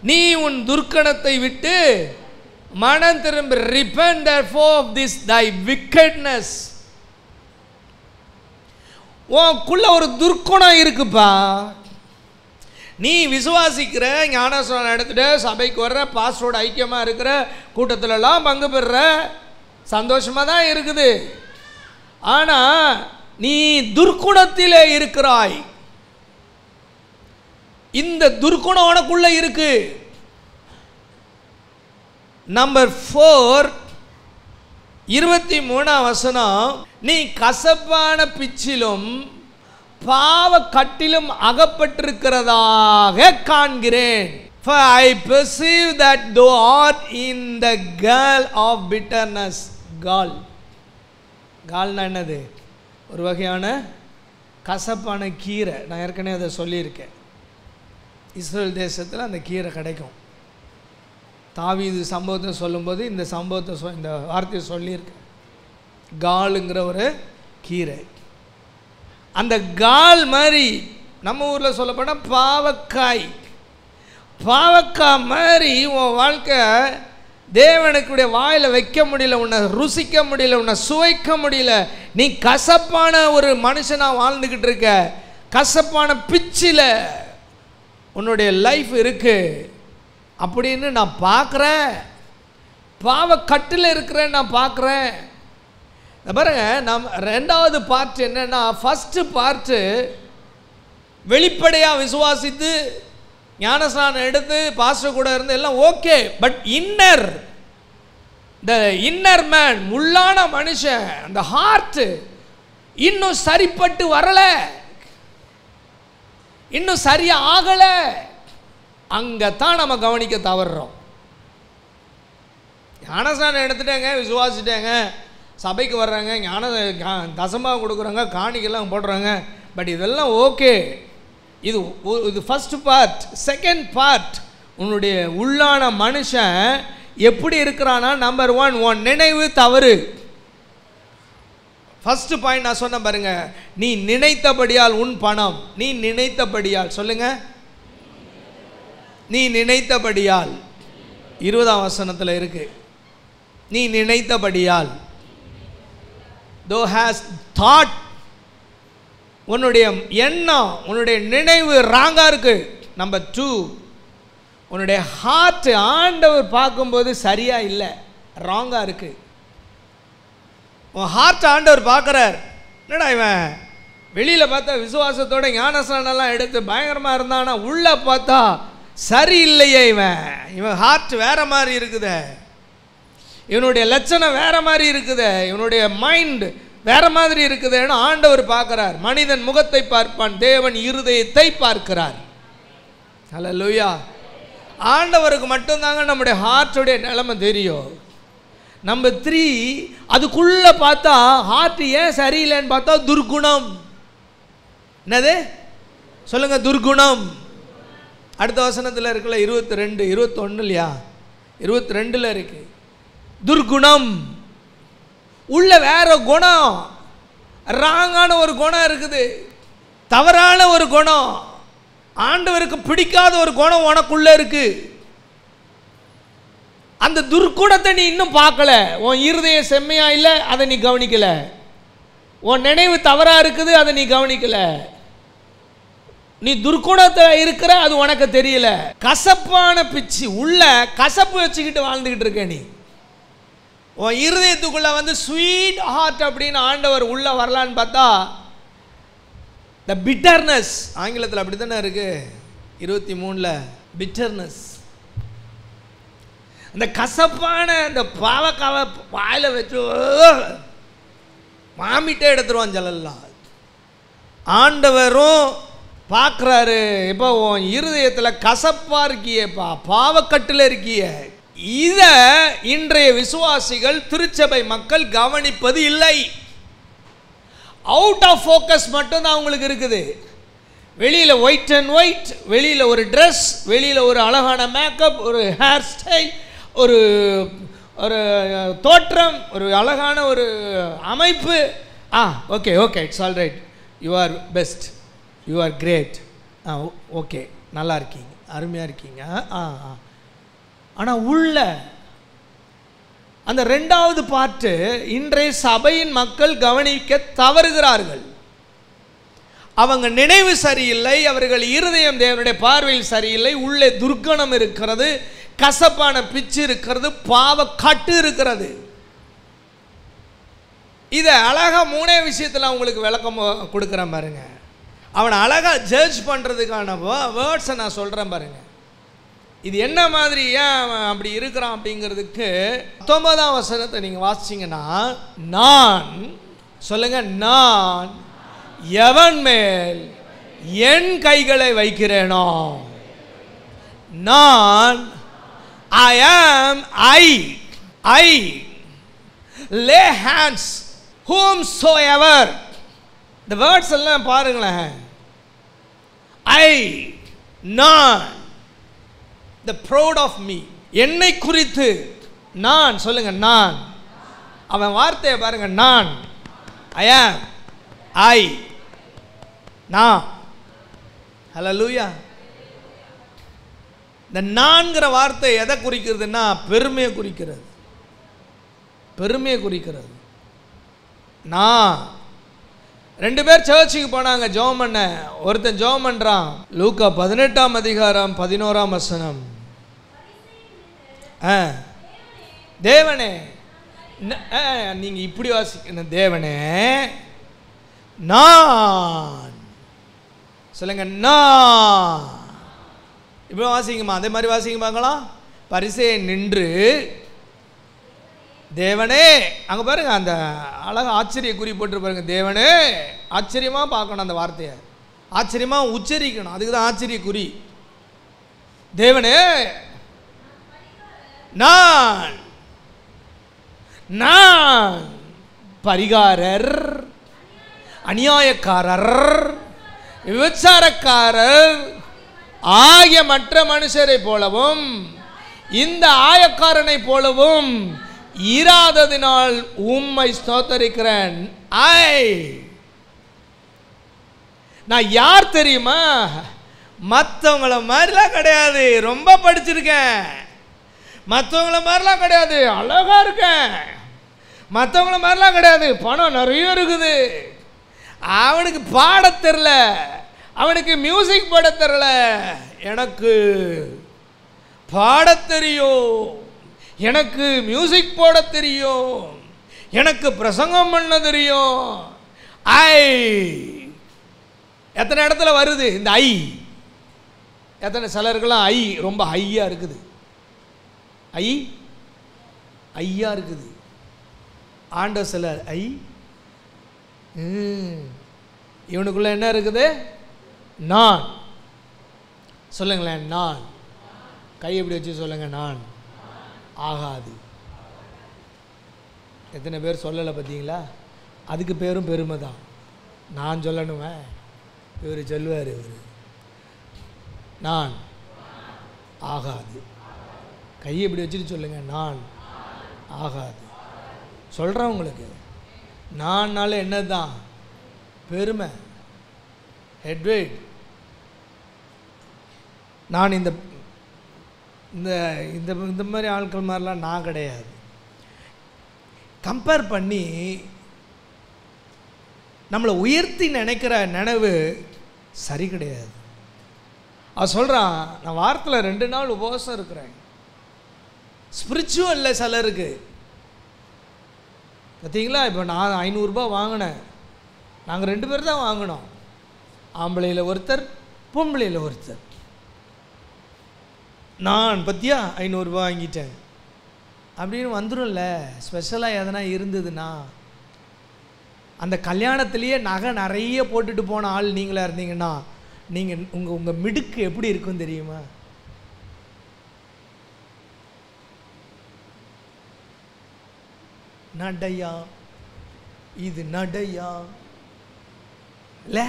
நீ உன் துர்க்கணத்தை விட்டு மனம் திரும்பி, repent therefore of this thy wickedness. உனக்குள்ள ஒரு துர்க்குணம் இருக்குப்பா. நீ விசுவாசிக்கிற, ஞானஸ்நானம் எடுத்துட்டு சபைக்கு வர்ற, பாஸ்டரோட ஐக்கியமாக இருக்கிற, கூட்டத்திலலாம் பங்கு பெறுற, சந்தோஷமாக தான் இருக்குது. ஆனால் நீ துர்க்குணத்திலே இருக்கிறாய். இந்த துர்க்குணம் உனக்குள்ள இருக்கு. நம்பர் 4 23ஆம் வசனம், நீ கசப்பான பிச்சிலும் பாவ கட்டிலும் அகப்பட்டிருக்கிறதாக காண்கிறேன். For I perceive that thou art in the gall of bitterness. கால்னா என்னது? ஒரு வகையான கசப்பான கீரை. நான் ஏற்கனவே அதை சொல்லியிருக்கேன். இஸ்ரேல் தேசத்தில் அந்த கீரை கிடைக்கும். தாவீது சம்பவத்தை சொல்லும்போது இந்த சம்பவத்தை இந்த வார்த்தையை சொல்லியிருக்கேன். காலுங்கிற ஒரு கீரை. அந்த கால் மாதிரி நம்ம ஊரில் சொல்லப்போனால் பாவக்காய். பாவக்காய் மாதிரி உன் வாழ்க்கை தேவனுக்குடைய வாயில் வைக்க முடியல, உன்னை ருசிக்க முடியல, உன்னை சுவைக்க முடியல. நீ கசப்பான ஒரு மனுஷனாக வாழ்ந்துக்கிட்டு இருக்க. கசப்பான பிச்சில் உன்னுடைய லைஃப் இருக்கு அப்படின்னு நான் பார்க்குறேன். பாவக்கட்டில் இருக்கிறேன் நான் பார்க்குறேன். பாருங்க, நாம் ரெண்டாவது பார்ட் என்னன்னா, ஃபஸ்ட்டு பார்ட்டு வெளிப்படையாக விசுவாசித்து ஞானஸ்நானம் எடுத்து பாஸ்டர் கூட இருந்து எல்லாம் ஓகே. பட் இன்னர் மேன், உள்ளான மனுஷன், அந்த ஹார்ட் இன்னும் சரிப்பட்டு வரல, இன்னும் சரியா ஆகல. அங்கத்தான் நம்ம கவனிக்க தவறுறோம். ஞானஸ்நானம் எடுத்துட்டேங்க, விசுவாசிட்டேங்க, சபைக்கு வர்றாங்க, தசமாக கொடுக்குறாங்க, காணிக்கெல்லாம் போடுறாங்க. பட் இதெல்லாம் ஓகே. இது ஃபர்ஸ்ட் பார்ட். செகண்ட் பார்ட், உன்னுடைய உள்ளான மனுஷன் எப்படி இருக்கிறான்னா, நம்பர் 1, உன் நினைவு தவறு. ஃபர்ஸ்ட் பாயிண்ட் நான் சொன்ன பாருங்க, நீ நினைத்தபடியால் உன் பணம். நீ நினைத்தபடியால். சொல்லுங்க, நீ நினைத்தபடியால். 20ஆம் வசனத்தில் இருக்கு, நீ நினைத்தபடியால். Thou hast thought. உன்னுடைய எண்ணம், உன்னுடைய நினைவு ராங்கா இருக்கு. நம்பர் 2, உன்னுடைய ஹார்ட் ஆண்டவர் பார்க்கும்போது சரியா இல்லை, ராங்கா இருக்கு. உன் ஹார்ட் ஆண்டவர் பார்க்குறார். என்னடா இவன் வெளியில் பார்த்தா விசுவாசத்தோட ஞானஸ்நானம்லாம் எடுத்து பயங்கரமாக இருந்தானா, உள்ளே பார்த்தா சரியில்லையே, இவன் ஹார்ட் வேற மாதிரி இருக்குதே, இவனுடைய லட்சணம் வேற மாதிரி இருக்குதே, இவனுடைய மைண்ட் வேற மாதிரி இருக்குதுன்னு ஆண்டவர் பார்க்கிறார். மனிதன் முகத்தை பார்ப்பான், தேவன் இருதயத்தை பார்க்கிறார். ஹல்லேலூயா. ஆண்டவருக்கு மட்டும்தாங்க நம்முடைய ஹார்ட்டுடைய நிலைமை தெரியும். நம்பர் 3, அதுக்குள்ள பார்த்தா ஹார்ட் ஏன் சரியில்லைன்னு பார்த்தா துர்குணம். என்னது சொல்லுங்க? துர்குணம். அடுத்த வசனத்தில் இருக்குல்ல 22, 21 இல்லையா, 22 இருக்கு. துர்குணம், உள்ள வேற குணம், ராங்கான ஒரு குணம் இருக்குது, தவறான ஒரு குணம், ஆண்டவருக்கு பிடிக்காத ஒரு குணம் உனக்குள்ள இருக்கு. அந்த துர்குணத்தை நீ இன்னும் பார்க்கல. உன் இருதயம் செம்மையா இல்லை, அதை நீ கவனிக்கல. உன் நினைவு தவறா இருக்குது, அதை நீ கவனிக்கல. நீ துர்குணத்தை இருக்கிற, அது உனக்கு தெரியல. கசப்பான பிச்சு, உள்ள கசப்பு வச்சுக்கிட்டு வாழ்ந்துகிட்டு இருக்க நீ. உன் இருதயத்துக்குள்ள வந்து ஸ்வீட் ஹார்ட் அப்படின்னு ஆண்டவர் உள்ள வரலான்னு பார்த்தா த பிட்டர்னஸ், ஆங்கிலத்தில் அப்படி தானே இருக்கு 23ல், பிட்டர்னஸ். அந்த கசப்பான அந்த பாவக்காவை வாயில் வச்சு மாமிட்டே எடுத்துருவான் ஜலல்லாம். ஆண்டவரும் பார்க்குறாரு, இப்போ உன் இருதயத்தில் கசப்பா இருக்கியேப்பா, பாவக்கட்டில் இருக்கிய. இதை இன்றைய விசுவாசிகள், திருச்சபை மக்கள் கவனிப்பது இல்லை. அவுட் ஆஃப் ஃபோக்கஸ் மட்டும்தான் அவங்களுக்கு இருக்குது. வெளியில் ஒயிட் அண்ட் ஒயிட், வெளியில் ஒரு ட்ரெஸ், வெளியில் ஒரு அழகான மேக்கப், ஒரு ஹேர் ஸ்டைல், ஒரு ஒரு தோற்றம், ஒரு அழகான ஒரு அமைப்பு. Okay okay, it's all right, you are best, you are great, okay, நல்லா இருக்கீங்க, அருமையாக இருக்கீங்க. ஆனால் உள்ள அந்த ரெண்டாவது பார்ட்டு இன்றைய சபையின் மக்கள் கவனிக்க தவறுகிறார்கள். அவங்க நினைவு சரியில்லை, அவர்கள் இருதயம் தேவனுடைய பார்வையில் சரியில்லை. உள்ளே துர்க்கணம் இருக்கிறது, கசப்பான பிச்சு இருக்கிறது, பாவ கட்டு இருக்கிறது. இதை அழகா 3 விஷயத்தில் உங்களுக்கு விளக்கம் கொடுக்குறேன் பாருங்க. அவனை அழகா ஜட்ஜ் பண்ணுறதுக்கான வேர்ட்ஸை நான் சொல்கிறேன் பாருங்க. இது என்ன மாதிரி, ஏன் அப்படி இருக்கிறான் அப்படிங்கிறதுக்கு 19ஆம் வசனத்தை நீங்கள் வாசிச்சிங்கன்னா, நான் சொல்லுங்க, நான் எவன் மேல் என் கைகளை வைக்கிறேனோ, நான் I am I lay hands whomsoever. இந்த வேர்ட்ஸ் எல்லாம் பாருங்களேன். நான், the proud of me, என்னை குறித்து நான், சொல்லுங்க நான். அவன் வார்த்தையை பாருங்க, நான், I am நான். ஹல்லேலூயா. இந்த நான்கிற வார்த்தை எதை குறிக்கிறதுனா, பெருமையை குறிக்கிறது, பெருமையை குறிக்கிறது. நான் 2 பேர் சர்ச்சுக்கு போனாங்க ஜெபம் பண்ண. ஒருத்தன் ஜெபம் பண்றான், லூக்கா 18ஆம் அதிகாரம் 11ஆம் வசனம். தேவனே, நீங்க இப்படி வாசிக்கணும், தேவனே நான், சொல்லுங்க நான். இப்போ வாசிங்கம்மா, அதே மாதிரி வாசிங்க பார்க்கலாம். பரிசேயன் நின்று, தேவனே, அங்கே பாருங்க, அந்த அழகாக ஆச்சரிய குறி போட்டு பாருங்க, தேவனே. ஆச்சரியமாக பார்க்கணும் அந்த வார்த்தையை, ஆச்சரியமாக உச்சரிக்கணும், அதுக்கு தான் ஆச்சரிய குறி. தேவனே நான், நான் பரிகாரர், அநியாயக்காரர், விபச்சாரக்காரர் ஆகிய மற்ற மனுஷரை போலவும் இந்த ஆயக்காரனை போலவும் இராததினால் உம்மை ஸ்தோத்தரிக்கிறேன். நான் யார் தெரியுமா? மற்றவங்கள மாதிரிலாம் கிடையாது, ரொம்ப படிச்சிருக்கேன், மற்றவங்கள மாதிரிலாம் கிடையாது, அழகா இருக்கேன், மற்றவங்கள மாதிரிலாம் கிடையாது, பணம் நிறைய இருக்குது, அவனுக்கு பாட தெரியல, அவனுக்கு மியூசிக் போட தெரியல, எனக்கு பாட தெரியும், எனக்கு மியூசிக் போட தெரியும், எனக்கு பிரசங்கம் பண்ண தெரியும். எத்தனை இடத்துல வருது இந்த எத்தனை சிலருக்கெல்லாம் ரொம்ப ஹையா இருக்குது, ஐயா இருக்குது. ஆண்டவர் சிலர் இவனுக்குள்ள என்ன இருக்குது? நான். சொல்லுங்களேன், நான். கை எப்படி வச்சு சொல்லுங்க, நான். ஆகாது. எத்தனை பேர் சொல்லலை பார்த்தீங்களா? அதுக்கு பேரும் பெருமை தான். நான் சொல்லணுமே, இவர் சொல்லுவார், இவர் நான் ஆகாது. கையை இப்படி வச்சுட்டு சொல்லுங்க, நான் ஆகாது. சொல்கிறேன் உங்களுக்கு, நான்னால என்ன தான் பெருமை, ஹெட்வெயிட். நான் இந்த இந்த இந்த இந்த மாதிரி ஆட்கள் மாதிரிலாம் நான் கிடையாது. கம்பேர் பண்ணி நம்மளை உயர்த்தி நினைக்கிற நினைவு சரி கிடையாது. அவன் சொல்கிறான், நான் வாரத்தில் 2 நாள் உபவாசம் இருக்கிறேன். ஸ்பிரிச்சுவலில் சிலருக்கு பார்த்தீங்களா, இப்போ நான் 500 ரூபா வாங்கினேன், நாங்கள் 2 பேர் தான் வாங்கினோம், ஆம்பளையில் ஒருத்தர் பொம்பளையில் ஒருத்தர். நான் பற்றியா 500 ரூபா வாங்கிட்டேன் அப்படின்னு வந்துடும்ல. ஸ்பெஷலாக எதனா இருந்ததுன்னா, அந்த கல்யாணத்துலேயே நகை நிறைய போட்டுட்டு போன ஆள் நீங்களாக இருந்தீங்கன்னா நீங்கள் உங்கள் மிடுக்கு எப்படி இருக்கும் தெரியுமா? நடையா இது, நடையா இல்லை?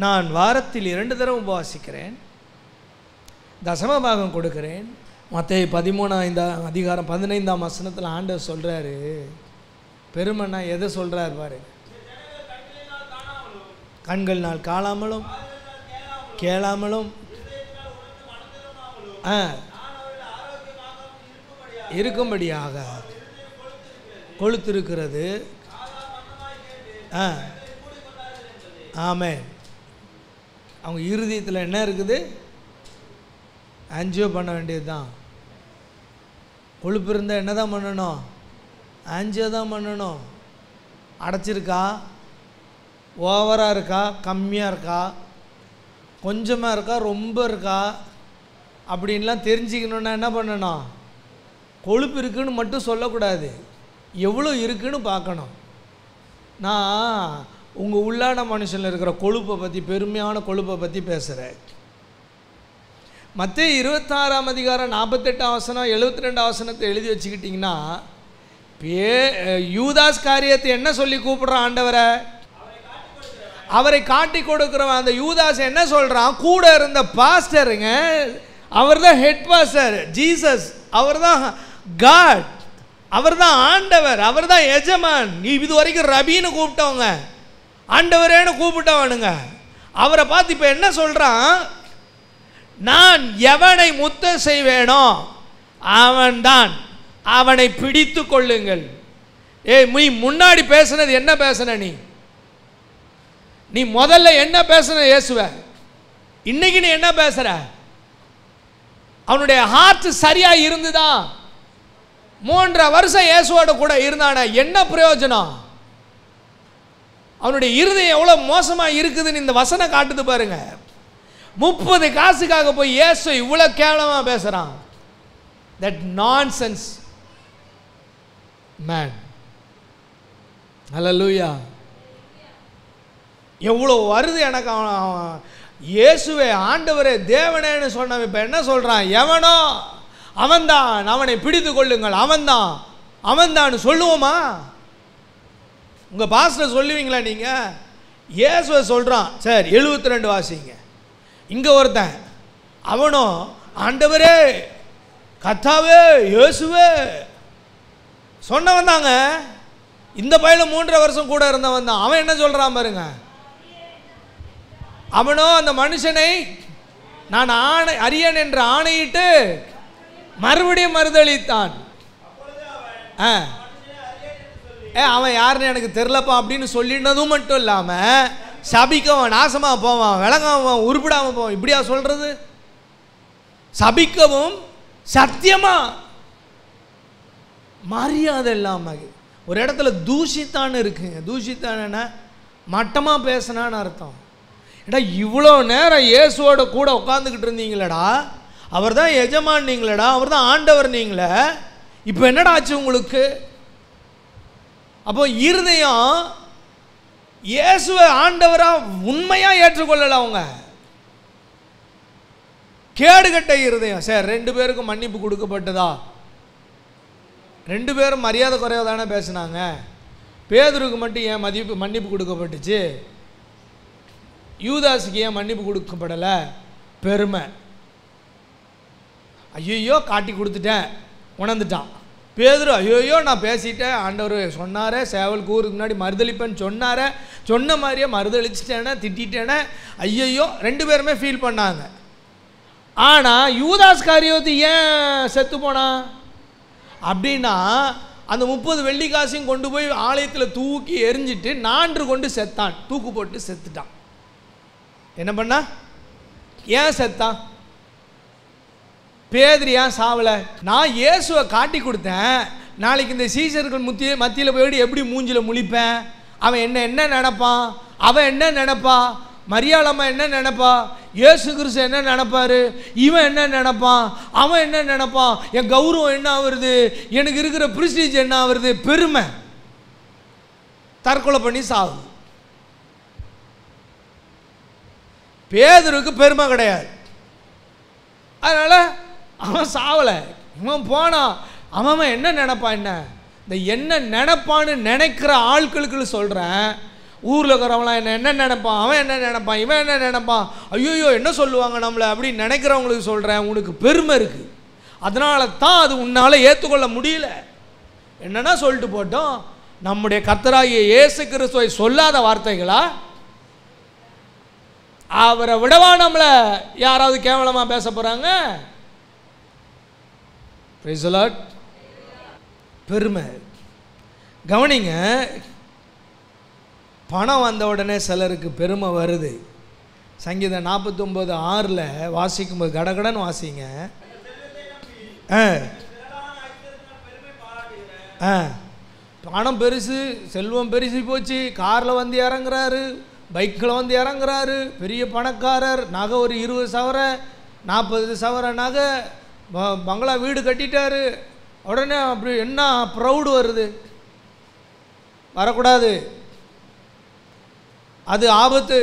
நான் வாரத்தில் 2 தடவை உபவாசிக்கிறேன், தசம பாகம் கொடுக்கிறேன். மத்தேயு 13 அதிகாரம் 15ஆம் வசனத்தில் ஆண்டவர் சொல்கிறாரு, பெருமைன்னா எதை சொல்கிறார் பாரு. கண்கள்னால் காணாமலும் கேளாமலும் இருக்கும்படியாக கொளுத்திருக்கிறது. ஆமென். அவங்க இருதயத்தில் என்ன இருக்குது? ஆன்ஜியோ பண்ண வேண்டியது தான். கொழுப்பு இருந்தால் என்ன தான் பண்ணணும்? ஆன்ஜியோ தான் பண்ணணும். அடைச்சிருக்கா, ஓவராக இருக்கா, கம்மியாக இருக்கா, கொஞ்சமாக இருக்கா, ரொம்ப இருக்கா அப்படின்லாம் தெரிஞ்சுக்கணுன்னா என்ன பண்ணணும்? கொழுப்பு இருக்குன்னு மட்டும் சொல்லக்கூடாது, எவ்வளோ இருக்குன்னு பார்க்கணும். நான் உங்கள் உள்ளான மனுஷனில் இருக்கிற கொழுப்பை பற்றி, பெருமையான கொழுப்பை பற்றி பேசுகிறேன். மத்தேயு 26ஆம் அதிகாரம் 48ஆம் வசனம் 72ஆம் வசனத்தை எழுதி வச்சுக்கிட்டிங்கன்னா, யூதாஸ் காரியத்தை என்ன சொல்லி கூப்பிடுறான் ஆண்டவரை? அவரை காட்டி கொடுக்குறவன். அந்த யூதாஸ் என்ன சொல்கிறான்? கூட இருந்த பாஸ்டருங்க, அவர் தான் ஹெட் பாஸ்டர் ஜீசஸ், அவர் தான் காட், அவர் தான் ஆண்டவர், அவர் தான் எஜமான். நீ இது வரைக்கும் ரபின்னு கூப்பிட்டவங்க, ஆண்டவரேன்னு கூப்பிட்டவனுங்க. அவரை பார்த்து இப்போ என்ன சொல்கிறான்? நான் எவனை முத்தம் செய்வேனோ அவன்தான், அவனை பிடித்து கொள்ளுங்கள். நீ முன்னாடி பேசுனது என்ன பேசுன? நீ முதல்ல என்ன பேசுன இயேசுவ? இன்னைக்கு நீ என்ன பேசுற? அவனுடைய ஹார்ட் சரியா இருந்துதா? 3.5 வருஷம் இயேசுவோட கூட இருந்தான, என்ன பிரயோஜனம்? அவனுடைய இருதயம் எவ்வளோ மோசமாக இருக்குதுன்னு இந்த வசனம் காட்டுது பாருங்க. 30 காசுக்காக போய் இயேசு இவ்வளோ கேவலமாக பேசுகிறான். That nonsense man. ஹல்லேலூயா. எவ்வளோ வருது எனக்கு. அவன் இயேசுவே ஆண்டவரே தேவனேன்னு சொன்னவன் இப்போ என்ன சொல்கிறான்? எவனோ அவன்தான், அவனை பிடித்து கொள்ளுங்கள், அவன்தான் அவன்தான் சொல்லுவோமா? உங்கள் பாஸ்டர் சொல்லுவீங்களா நீங்கள்? இயேசுவை சொல்கிறான். சரி 72 வாசிங்க. இங்கே ஒருத்தன் அவனும் ஆண்டவரே கர்த்தாவே இயேசுவே சொன்னவன் தாங்க. இந்த பையனும் 3.5 வருஷம் கூட இருந்தவன் தான். அவன் என்ன சொல்கிறான் பாருங்க. அவனோ அந்த மனுஷனை நான் அறியேன் என்று ஆணையிட்டு மறுபடியும் மறுதளித்தான். அவன் யாருன்னு எனக்கு தெரிலப்பா அப்படின்னு சொல்லினதும் மட்டும் இல்லாமல் சபிக்கவும் நாசமாக போவான், விளங்காம உருப்பிடாமல் போவான். இப்படியா சொல்கிறது? சபிக்கவும் சத்தியமா மரியாதை இல்லாமல் ஒரு இடத்துல தூஷித்தான்னு இருக்குங்க. தூஷித்தான மட்டமாக பேசினான்னு அர்த்தம். ஏடா இவ்வளோ நேரம் இயேசுவோட கூட உட்காந்துக்கிட்டு இருந்தீங்களடா, அவர் தான் எஜமான் நீங்களடா, அவர் தான் ஆண்டவர் நீங்களே, இப்போ என்னடா ஆச்சு உங்களுக்கு? அப்போ இருதயம் இயேசுவை ஆண்டவராக உண்மையாக ஏற்றுக்கொள்ளல. அவங்க கேடுகட்ட இருதயம். சரி 2 பேருக்கும் மன்னிப்பு கொடுக்கப்பட்டதா? 2 பேரும் மரியாதை குறைவாக தானே பேசினாங்க. பேதுருக்கு மட்டும் ஏன் மன்னிப்பு கொடுக்கப்பட்டுச்சு? யூதாஸுக்கு ஏன் மன்னிப்பு கொடுக்கப்படலை? பெருமை. ஐயோ காட்டி கொடுத்துட்டேன், உணர்ந்துட்டான். பேதுரு ஐயோ நான் பேசிட்டேன், ஆண்டவர் சொன்னாரே சேவல் கூறுக்கு முன்னாடி மறுதளிப்பேன்னு சொன்னாரே, சொன்ன மாதிரியே மறுதளிச்சிட்டேனே, திட்டேனே, ஐயோ 2 பேருமே ஃபீல் பண்ணாங்க. ஆனால் யூதாஸ் காரியோத்து ஏன் செத்து போனான் அப்படின்னா, அந்த 30 வெள்ளி காசையும் கொண்டு போய் ஆலயத்தில் தூக்கி எரிஞ்சிட்டு 4 கொண்டு செத்தான், தூக்கு போட்டு செத்துட்டான். என்ன பண்ணா? ஏன் செத்தான்? பேதுரு ஏன் சாவலை? நான் இயேசுவை காட்டி கொடுத்தேன், நாளைக்கு இந்த சீசர்கள் மத்தியில் போய்ட்டு எப்படி மூஞ்சில் முழிப்பேன்? அவன் என்ன நினைப்பான்? அவன் என்ன நினைப்பா? மரியாளம்மா என்ன நினைப்பா? இயேசு கிறிஸ்து என்ன நினைப்பாரு? இவன் என்ன நினைப்பான்? அவன் என்ன நினைப்பான்? என் கௌரவம் என்ன ஆகுறது? எனக்கு இருக்கிற பிரிஸ்டீஜ் என்ன ஆகுறது? பெருமை. தற்கொலை பண்ணி சாவு. பேதுருக்கு பெருமை கிடையாது, அதனால் அவன் சாவலை. இவன் போனான். அவன் என்ன நினைப்பான்? இந்த என்ன நினைப்பான்னு நினைக்கிற ஆட்களுக்கு சொல்கிறேன். ஊரில் இருக்கிறவங்களாம் என்ன நினைப்பான்? அவன் என்ன நினைப்பான்? இவன் என்ன நினைப்பான்? ஐயோ என்ன சொல்லுவாங்க நம்மளை அப்படின்னு நினைக்கிறவங்களுக்கு சொல்கிறேன், உனக்கு பெருமை இருக்குது. அதனால தான் அது உன்னால் ஏற்றுக்கொள்ள முடியல. என்னன்னா சொல்லிட்டு போட்டோம், நம்முடைய கர்த்தராகிய இயேசு கிறிஸ்துவை சொல்லாத வார்த்தைகளா? அவரை விடவா நம்மளை யாராவது கேவலமாக பேச போகிறாங்க? Praise the Lord. பெருமை. கவனிங்க, பணம் வந்த உடனே சிலருக்கு பெருமை வருது. சங்கீதம் 49:6 வாசிக்கும்போது கடகடன்னு வாசிங்க. பணம் பெருசு, செல்வம் பெருசு போச்சு, காரில் வந்து இறங்குறாரு, பைக்கில் வந்து இறங்குறாரு, பெரிய பணக்காரர், நகை ஒரு 20 சவரன் 40 சவரன் நகை, பங்களா வீடு கட்டிட்டாரு. உடனே அப்படி என்ன ப்ரௌடு வருது? வரக்கூடாது, அது ஆபத்து.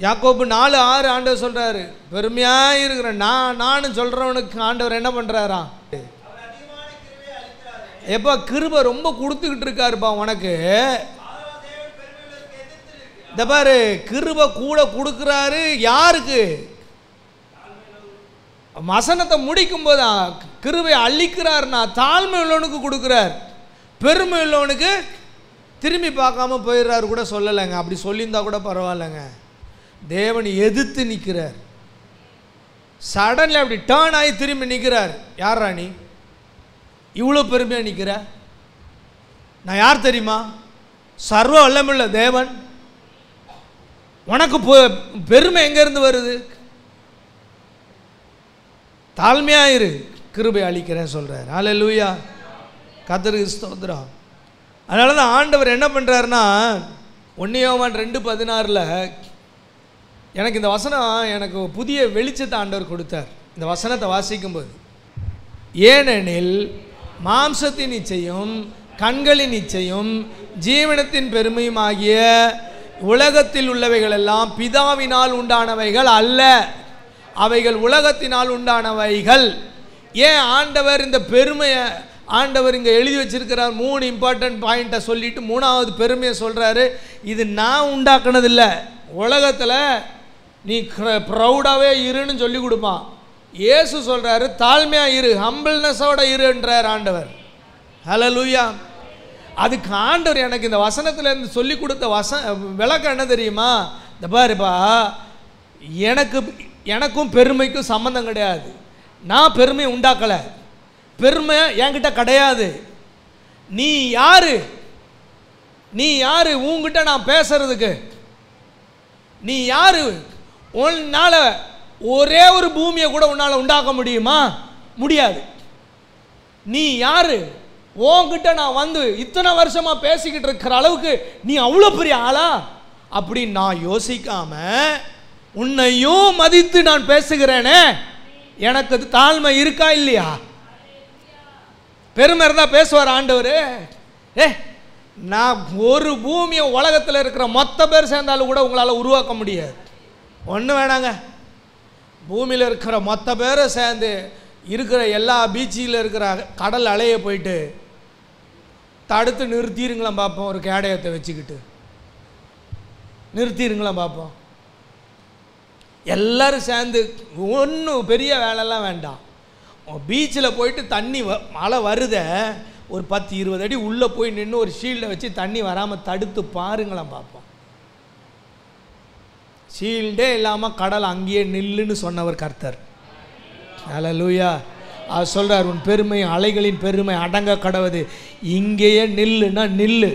யாக்கோபு 4:6 ஆண்டவர் சொல்கிறாரு, பெருமையாக இருக்கிற நான் சொல்கிறவனுக்கு ஆண்டவர் என்ன பண்ணுறாரா? எப்போ கிருபை ரொம்ப கொடுத்துக்கிட்டு இருக்காருப்பா உனக்கு. இந்த பாரு, கிருபை கூட கொடுக்குறாரு யாருக்கு? வசனத்தை முடிக்கும் போது கிருபை அள்ளிக்கிறார்னா தாழ்மை உள்ளவனுக்கு கொடுக்குறார், பெருமை உள்ளவனுக்கு திரும்பி பார்க்காம போயிடுறாரு கூட சொல்லலைங்க. அப்படி சொல்லியிருந்தா கூட பரவாயில்லைங்க. தேவன் எதிர்த்து நிற்கிறார். சடன்ல அப்படி டேர்ன் ஆகி திரும்பி நிற்கிறார். யார் ராணி இவ்வளோ பெருமையாக நிற்கிற? நான் யார் தெரியுமா? சர்வ வல்லமையுள்ள தேவன். உனக்கு பெருமை எங்கேருந்து வருது? தாழ்மையாயிரு, கிருபை அளிக்கிறேன் சொல்கிறார். ஹல்லேலூயா, கர்த்தருக்கு ஸ்தோத்திரம். அதனால தான் ஆண்டவர் என்ன பண்ணுறாருன்னா 1 யோவான் 2:16 எனக்கு இந்த வசனம் எனக்கு புதிய வெளிச்சத்தை ஆண்டவர் கொடுத்தார். இந்த வசனத்தை வாசிக்கும்போது, ஏனெனில் மாம்சத்தின் இச்சையும் கண்களின் இச்சையும் ஜீவனத்தின் பெருமையும் ஆகிய உலகத்தில் உள்ளவைகள் எல்லாம் பிதாவினால் உண்டானவைகள் அல்ல, அவைகள் உலகத்தினால் உண்டானவைகள். ஏன் ஆண்டவர் இந்த பெருமையை ஆண்டவர் இங்கே எழுதி வச்சிருக்கிறார்? 3 இம்பார்ட்டன்ட் பாயிண்ட்டை சொல்லிட்டு 3வது பெருமையை சொல்கிறாரு. இது நான் உண்டாக்குனதில்லை, உலகத்தில் நீ ப்ரௌடாகவே இருன்னு சொல்லி கொடுப்பான். இயேசு சொல்கிறாரு தாழ்மையாக இரு, ஹம்பிள்னஸோட இருன்றார் ஆண்டவர். ஹல்லேலூயா. அதுக்கு ஆண்டவர் எனக்கு இந்த வசனத்துலேருந்து சொல்லி கொடுத்த விளக்கம் என்ன தெரியுமா? இந்த பாருப்பா, எனக்கும் பெருமைக்கும் சம்மந்தம் கிடையாது. நான் பெருமை உண்டாக்கலை, பெருமை என்கிட்ட கிடையாது. நீ யாரு? உன்கிட்ட நான் பேசுறதுக்கு? நீ யாரு? உன்னால ஒரே ஒரு பூமியை கூட உன்னால உண்டாக்க முடியுமா? முடியாது. நீ யாரு? உன்கிட்ட நான் வந்து இத்தனை வருஷமா பேசிக்கிட்டு இருக்கிற அளவுக்கு நீ அவ்வளோ பெரிய ஆளா அப்படின்னு நான் யோசிக்காம உன்னையும் மதித்து நான் பேசுகிறேனே, எனக்கு தாழ்மை இருக்கா இல்லையா? பெருமை இருந்தா பேசுவார் ஆண்டவர். நான் ஒரு பூமியை உலகத்தில் இருக்கிற மொத்த பேர் சேர்ந்தாலும் கூட உங்களால் உருவாக்க முடியாது. ஒன்று வேணாங்க, பூமியில் இருக்கிற மொத்த பேரை சேர்ந்து இருக்கிற எல்லா பீச்சில் இருக்கிற கடல் அலைய போயிட்டு தடுத்து நிறுத்திடுங்களா பார்ப்போம். ஒரு கேடயத்தை வச்சுக்கிட்டு நிறுத்திடுங்களா பார்ப்போம். எல்லோரும் சேர்ந்து ஒன்றும் பெரிய வேலைலாம் வேண்டாம், பீச்சில் போயிட்டு தண்ணி மழை வருத ஒரு 10-20 அடி உள்ளே போய் நின்று ஒரு ஷீல்டை வச்சு தண்ணி வராமல் தடுத்து பாருங்களாம் பார்ப்போம். ஷீல்டே இல்லாமல் கடல் அங்கேயே நில்லுன்னு சொன்னவர் கர்த்தர். ஹல்லேலூயா. அவர் சொல்கிறார், உன் பெருமை அலைகளின் பெருமை அடங்க கடவுது, இங்கேயே நில்லுன்னா நில்லு.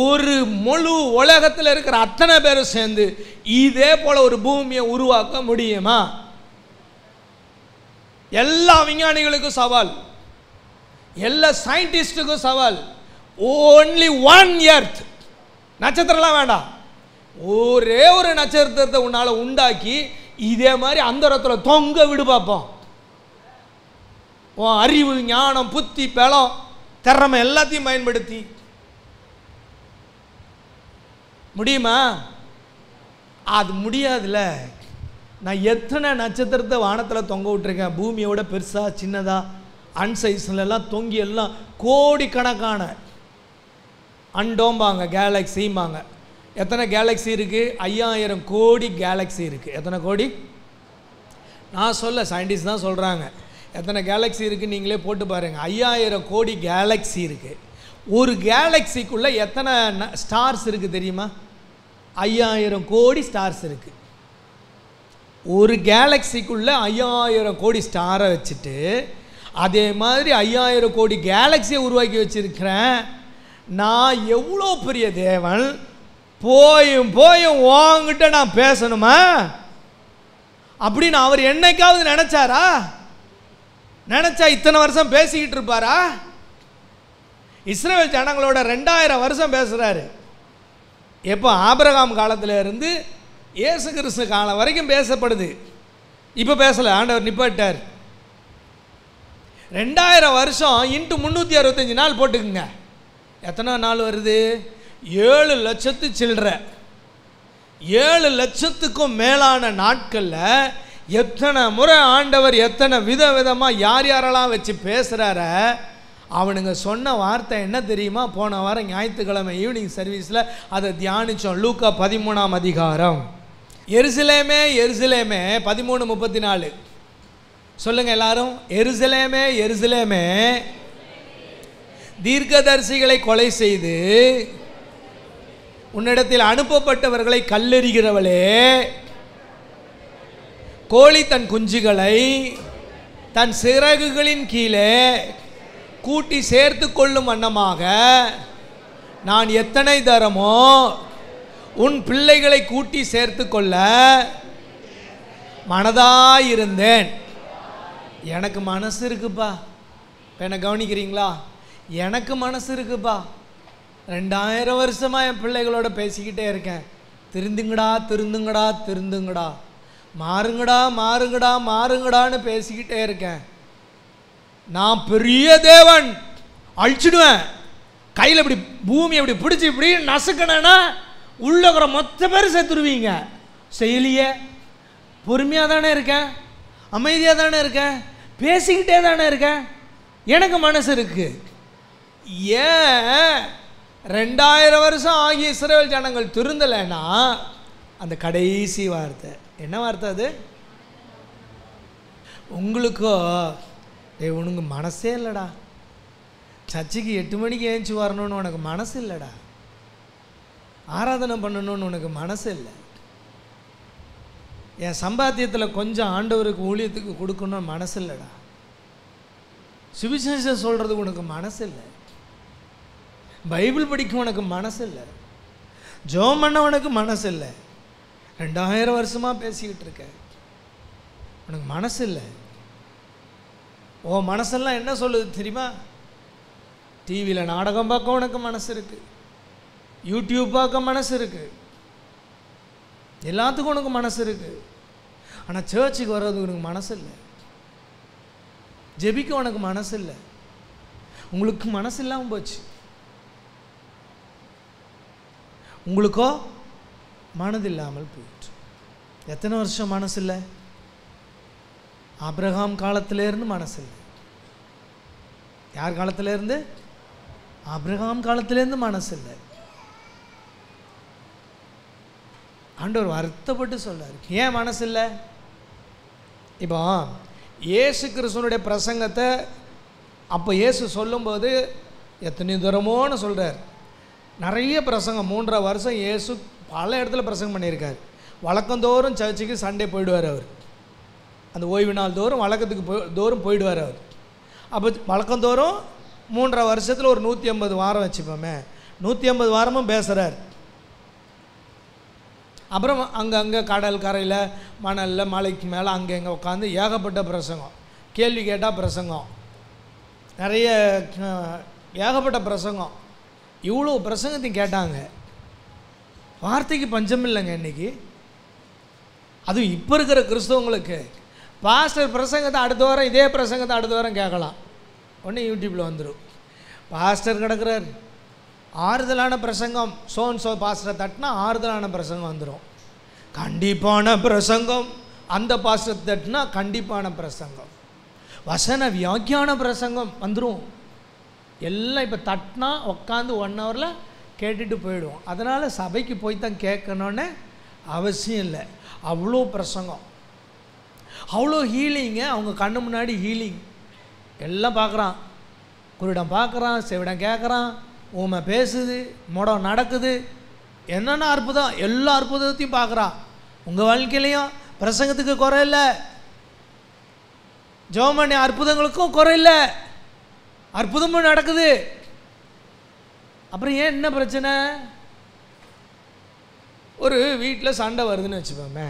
ஒரு முழு உலகத்தில் இருக்கிற அத்தனை பேரும் சேர்ந்து இதே போல் ஒரு பூமியை உருவாக்க முடியுமா? எல்லா விஞ்ஞானிகளுக்கும் சவால், எல்லா சயின்டிஸ்டுக்கும் சவால். ஓன்லி ஒன் எர்த், நட்சத்திரம்லாம் வேண்டாம், ஒரே ஒரு நட்சத்திரத்தை உன்னால் உண்டாக்கி இதே மாதிரி அந்தரத்தில் தொங்க விடு பார்ப்போம். உன் அறிவு, ஞானம், புத்தி, பலம், திறமை எல்லாத்தையும் பயன்படுத்தி முடியுமா? அது முடியாதுல்ல. நான் எத்தனை நட்சத்திரத்தை வானத்தில் தொங்க விட்டுருக்கேன், பூமியோட பெருசாக சின்னதாக அன்சைஸ்லாம் தொங்கி, எல்லாம் கோடிக்கணக்கான அண்டோம்பாங்க, கேலக்ஸிம்பாங்க. எத்தனை கேலக்ஸி இருக்குது? 5000 கோடி கேலக்ஸி இருக்குது. எத்தனை கோடி? நான் சொல்ல, சயின்டிஸ்ட் தான் சொல்கிறாங்க. எத்தனை கேலக்ஸி இருக்குது நீங்களே போட்டு பாருங்கள். 5000 கோடி கேலக்ஸி இருக்குது. ஒரு கேலக்ஸிக்குள்ளே எத்தனை ஸ்டார்ஸ் இருக்குது தெரியுமா? 5000 கோடி ஸ்டார்ஸ் இருக்குது. ஒரு கேலக்ஸிக்குள்ளே 5000 கோடி ஸ்டாரை வச்சுட்டு அதே மாதிரி 5000 கோடி கேலக்ஸியை உருவாக்கி வச்சுருக்கிறேன். நான் எவ்வளோ பெரிய தேவன், போயும் போயும் வாங்கிட்ட நான் பேசணுமா அப்படின்னு அவர் என்னைக்காவது நினைச்சாரா? நினைச்சா இத்தனை வருஷம் பேசிக்கிட்டு இருப்பாரா? இஸ்ரவேல் ஜனங்களோட 2000 வருஷம் பேசுகிறாரு. எப்போ? ஆபிரகாம் காலத்தில் இருந்து இயேசு கிறிஸ்து காலம் வரைக்கும் பேசப்படுது. இப்போ பேசலை, ஆண்டவர் நிப்பாட்டார். 2000 வருஷம் இன்ட்டு 365 நாள் போட்டுக்குங்க. எத்தனை நாள் வருது? 7 லட்சத்து சில்லற. 7 லட்சத்துக்கும் மேலான நாட்களில் எத்தனை முறை ஆண்டவர் எத்தனை விதமாக யார் யாரெல்லாம் வச்சு பேசுகிறார. அவனுங்க சொன்ன வார்த்தை என்ன தெரியுமா? போன வாரம் ஞாயிற்றுக்கிழமை ஈவினிங் சர்வீஸில் அதை தியானித்தோம். லூக்கா 13ஆம் அதிகாரம். எருசலேமே எருசலேமே 13:34 சொல்லுங்கள் எல்லாரும். எருசலேமே எருசலேமே, தீர்க்கதரிசிகளை கொலை செய்து உன்னிடத்தில் அனுப்பப்பட்டவர்களை கல்லெறிகிறவளே, கோழி தன் குஞ்சுகளை தன் சிறகுகளின் கீழே கூட்டி சேர்த்து கொள்ளும் வண்ணமாக நான் எத்தனை தரமோ உன் பிள்ளைகளை கூட்டி சேர்த்து கொள்ள மனதாயிருந்தேன். எனக்கு மனசு இருக்குப்பா. என்ன கவனிக்கிறீங்களா? எனக்கு மனசு இருக்குப்பா. 2000 வருஷமாக என் பிள்ளைகளோட பேசிக்கிட்டே இருக்கேன். திருந்துங்கடா திருந்துங்கடா திருந்துங்கடா, மாறுங்கடா மாறுங்கடா மாறுங்கடான்னு பேசிக்கிட்டே இருக்கேன். நான் பெரிய தேவன், அழிச்சிடுவேன். கையில் இப்படி பூமி இப்படி பிடிச்சி இப்படி நசுக்கணுன்னா உள்ளக்கிற மொத்த பேர் செத்துருவீங்க. செயலியே பொறுமையாக தானே இருக்கேன், அமைதியாக தானே இருக்கேன், பேசிக்கிட்டே தானே இருக்கேன். எனக்கு மனசு இருக்கு. ஏன் 2000 வருஷம் ஆகிய இஸ்ரவேல் ஜனங்கள் திருந்தலைன்னா அந்த கடைசி வார்த்தை என்ன வார்த்தை? அது உங்களுக்கோ உனக்கு மனசே இல்லைடா, சர்ச்சுக்கு 8 மணிக்கு ஏஞ்சி வரணும்னு உனக்கு மனசு இல்லைடா, ஆராதனை பண்ணணும்னு உனக்கு மனசு இல்லை, என் சம்பாத்தியத்தில் கொஞ்சம் ஆண்டவருக்கு ஊழியத்துக்கு கொடுக்கணும்னு மனசு இல்லைடா, சுவிசேஷம் சொல்கிறதுக்கு உனக்கு மனசு இல்லை, பைபிள் படிக்க உனக்கு மனசு இல்லை, ஜெபம் பண்ண உனக்கு மனசு இல்லை, 2000 வருஷமாக பேசிக்கிட்டு இருக்க, உனக்கு மனசு இல்லை. ஓ மனசெல்லாம் என்ன சொல்லுது தெரியுமா? டிவியில் நாடகம் பார்க்க உனக்கு மனசு இருக்குது, யூடியூப் பார்க்க மனசு இருக்குது, எல்லாத்துக்கும் உனக்கு மனசு இருக்குது. ஆனால் சர்ச்சுக்கு வர்றதுக்கு உனக்கு மனசு இல்லை, ஜெபிக்க உனக்கு மனசு இல்லை. உங்களுக்கு மனசு இல்லாமல் போச்சு. உங்களுக்கோ மனது இல்லாமல் போயிட்டு. எத்தனை வருஷம் மனசு இல்லை? ஆபிரகாம் காலத்திலேருந்து மனசு இல்லை. யார் காலத்திலேருந்து? ஆபிரகாம் காலத்திலேருந்து மனசு இல்லை. ஆண்டவர் வருத்தப்பட்டு சொல்றாரு. ஏன் மனசு இல்லை? இப்போ இயேசு கிறிஸ்துவனுடைய பிரசங்கத்தை அப்போ இயேசு சொல்லும்போது எத்தனை தூரமோன்னு சொல்கிறார். நிறைய பிரசங்கம் 3.5 வருஷம் இயேசு பல இடத்துல பிரசங்கம் பண்ணியிருக்கார். வழக்கந்தோறும் சர்ச்சுக்கு சண்டே போயிடுவார். அவர் அந்த ஓய்வு நாள் தோறும் வழக்கத்துக்கு தோறும் போயிடுவார். அவர் அப்போ வழக்கந்தோறும் 3.5 வருஷத்தில் ஒரு 150 வாரம் வச்சுப்போமே, 150 வாரமும் பேசுகிறார். அப்புறம் அங்கங்கே கடல் கரையில் மணலில் மலைக்கு மேலே அங்கே இங்கே உட்காந்து ஏகப்பட்ட பிரசங்கம், கேள்வி கேட்டால் பிரசங்கம், நிறைய ஏகப்பட்ட பிரசங்கம். இவ்வளோ பிரசங்கத்தையும் கேட்டாங்க. வார்த்தைக்கு பஞ்சம் இல்லைங்க இன்றைக்கி. அதுவும் இப்போ இருக்கிற கிறிஸ்தவங்களுக்கு பாஸ்டர் பிரசங்கத்தை அடுத்த வாரம் இதே பிரசங்கத்தை அடுத்த வாரம் கேட்கலாம். ஒன்று யூடியூப்பில் வந்துடும். பாஸ்டர் கிடக்கிறார், ஆறுதலான பிரசங்கம், சோ பாஸ்டரை தட்டினா ஆறுதலான பிரசங்கம் வந்துடும். கண்டிப்பான பிரசங்கம், அந்த பாஸ்டர் தட்டினா கண்டிப்பான பிரசங்கம், வசன வியாக்கியான பிரசங்கம் வந்துடும். எல்லாம் இப்போ தட்டினா உட்காந்து 1 ஹவரில் கேட்டுட்டு போயிடுவோம். அதனால் சபைக்கு போய் தான் கேட்கணுன்னு அவசியம் இல்லை. அவ்வளோ பிரசங்கம், அவ்வளோ ஹீலிங்கு. அவங்க கண்ணு முன்னாடி ஹீலிங் எல்லாம் பார்க்குறான். குருடம் பார்க்குறான், செவிடம் கேட்குறான், ஊமை பேசுது, முடம் நடக்குது, என்னென்ன அற்புதம், எல்லா அற்புதத்தையும் பார்க்குறான். உங்கள் வாழ்க்கையிலையும் பிரசங்கத்துக்கு குறை இல்லை, ஜெபம் அற்புதங்களுக்கும் குறை இல்லை, அற்புதமும் நடக்குது. அப்புறம் ஏன் என்ன பிரச்சனை? ஒரு வீட்டில் சண்டை வருதுன்னு வச்சுப்போமே.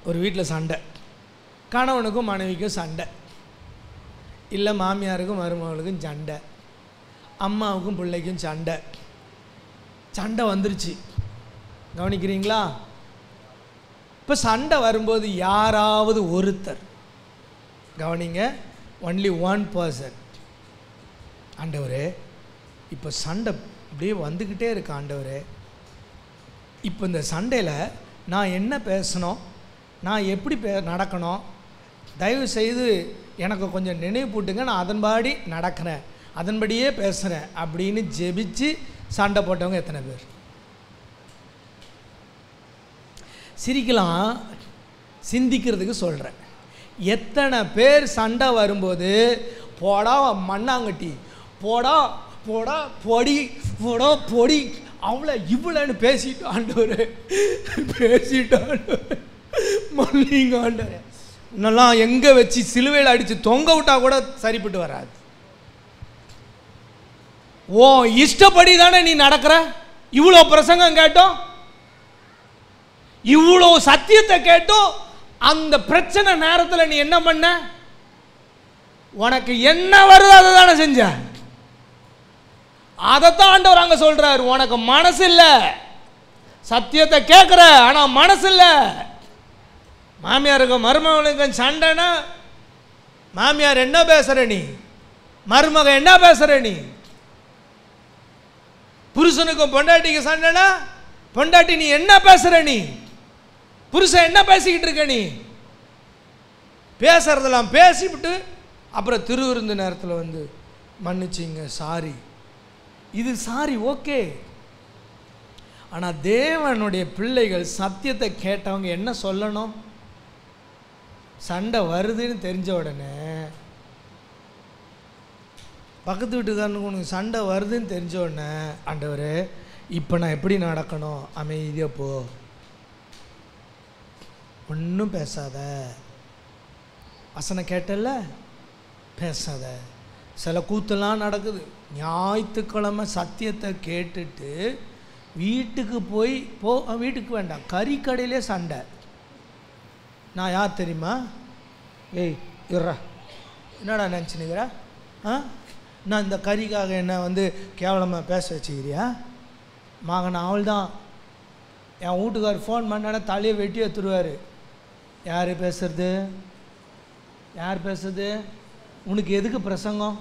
ஒரு வீட்டில் சண்டை, கணவனுக்கும் மனைவிக்கும் சண்டை, இல்லை மாமியாருக்கும் மருமகளுக்கும் சண்டை, அம்மாவுக்கும் பிள்ளைக்கும் சண்டை. சண்டை வந்துருச்சு, கவனிக்கிறீங்களா? இப்போ சண்டை வரும்போது யாராவது ஒருத்தர், கவனிங்க, ஒன்லி 1 பர்சன், ஆண்டவரே இப்போ சண்டை அப்படியே வந்துக்கிட்டே இருக்கு ஆண்டவரே, இப்போ இந்த சண்டையில் நான் என்ன பேசணும், நான் எப்படி நடக்கணும், தயவு செய்து எனக்கு கொஞ்சம் நினைவு போட்டுங்க, நான் அதன்படி நடக்கிறேன், அதன்படியே பேசுகிறேன் அப்படின்னு ஜெபிச்சு சண்டை போட்டவங்க எத்தனை பேர்? சிரிக்கலாம், சிந்திக்கிறதுக்கு சொல்கிறேன். எத்தனை பேர் சண்டை வரும்போது போடா மண்ணாங்கட்டி, போடா போடா பொடி, போடா பொடி, அவ்வளோ இவ்வளோன்னு பேசிட்டு ஆண்டவர், பேசிட்டு ஆண்டவர் மல்லிங்க ஆண்டவர், இன்னெல்லாம் எங்கே வச்சு சிலுவையில் அடித்து தொங்க விட்டா கூட சரிப்பட்டு வராது. ஓ இஷ்டப்படி தானே நீ நடக்கிற. இவ்வளோ பிரசங்கம் கேட்டோம், இவ்வளோ சத்தியத்தை கேட்டோம், அந்த பிரச்சனை நேரத்தில் நீ என்ன பண்ண? உனக்கு என்ன வருது அதை தானே செஞ்ச. அதைத்தான் ஆண்டவர் அங்கே சொல்றாரு, உனக்கு மனசு இல்லை, சத்தியத்தை கேட்குற ஆனால் மனசு இல்லை. மாமியாருக்கும் மருமகளுக்கும் சண்டைனா மாமியார் என்ன பேசுற நீ, மருமக என்ன பேசுற நீ. புருஷனுக்கும் பொண்டாட்டிக்கு சண்டைனா பொண்டாட்டி நீ என்ன பேசுற நீ, புருஷன் என்ன பேசிக்கிட்டு இருக்க நீ. பேசுறதெல்லாம் பேசிவிட்டு அப்புறம் திருவிருந்து நேரத்தில் வந்து மன்னிச்சிங்க, சாரி, இது சாரி ஓகே. ஆனால் தேவனுடைய பிள்ளைகள் சத்தியத்தை கேட்டவங்க என்ன சொல்லணும்? சண்டை வருதுன்னு தெரிஞ்ச உடனே, பக்கத்து வீட்டுக்காரனுக்கு உனக்கு சண்டை வருதுன்னு தெரிஞ்ச உடனே, ஆண்டவரே இப்போ நான் எப்படி நடக்கணும், அமைதியாக போ, ஒன்றும் பேசாத, வசனம் கேட்டல பேசாத. சில கூத்தெல்லாம் நடக்குது. ஞாயிற்றுக்கிழமை சத்தியத்தை கேட்டுட்டு வீட்டுக்கு போய் வீட்டுக்கு வேண்டாம், கறிக்கடையிலே சண்டை. நான் யார் தெரியுமா? ஏய் இறா, என்னடா நினச்சினுக்கிறா? நான் இந்த கறிக்காக என்ன வந்து கேவலமாக பேச வச்சுக்கிறியா? மகன் அவள் தான். என் வீட்டுக்கார் ஃபோன் பண்ணானா தலையை வெட்டி எடுத்துருவார். யார் பேசுறது? யார் பேசுறது? உனக்கு எதுக்கு பிரசங்கம்?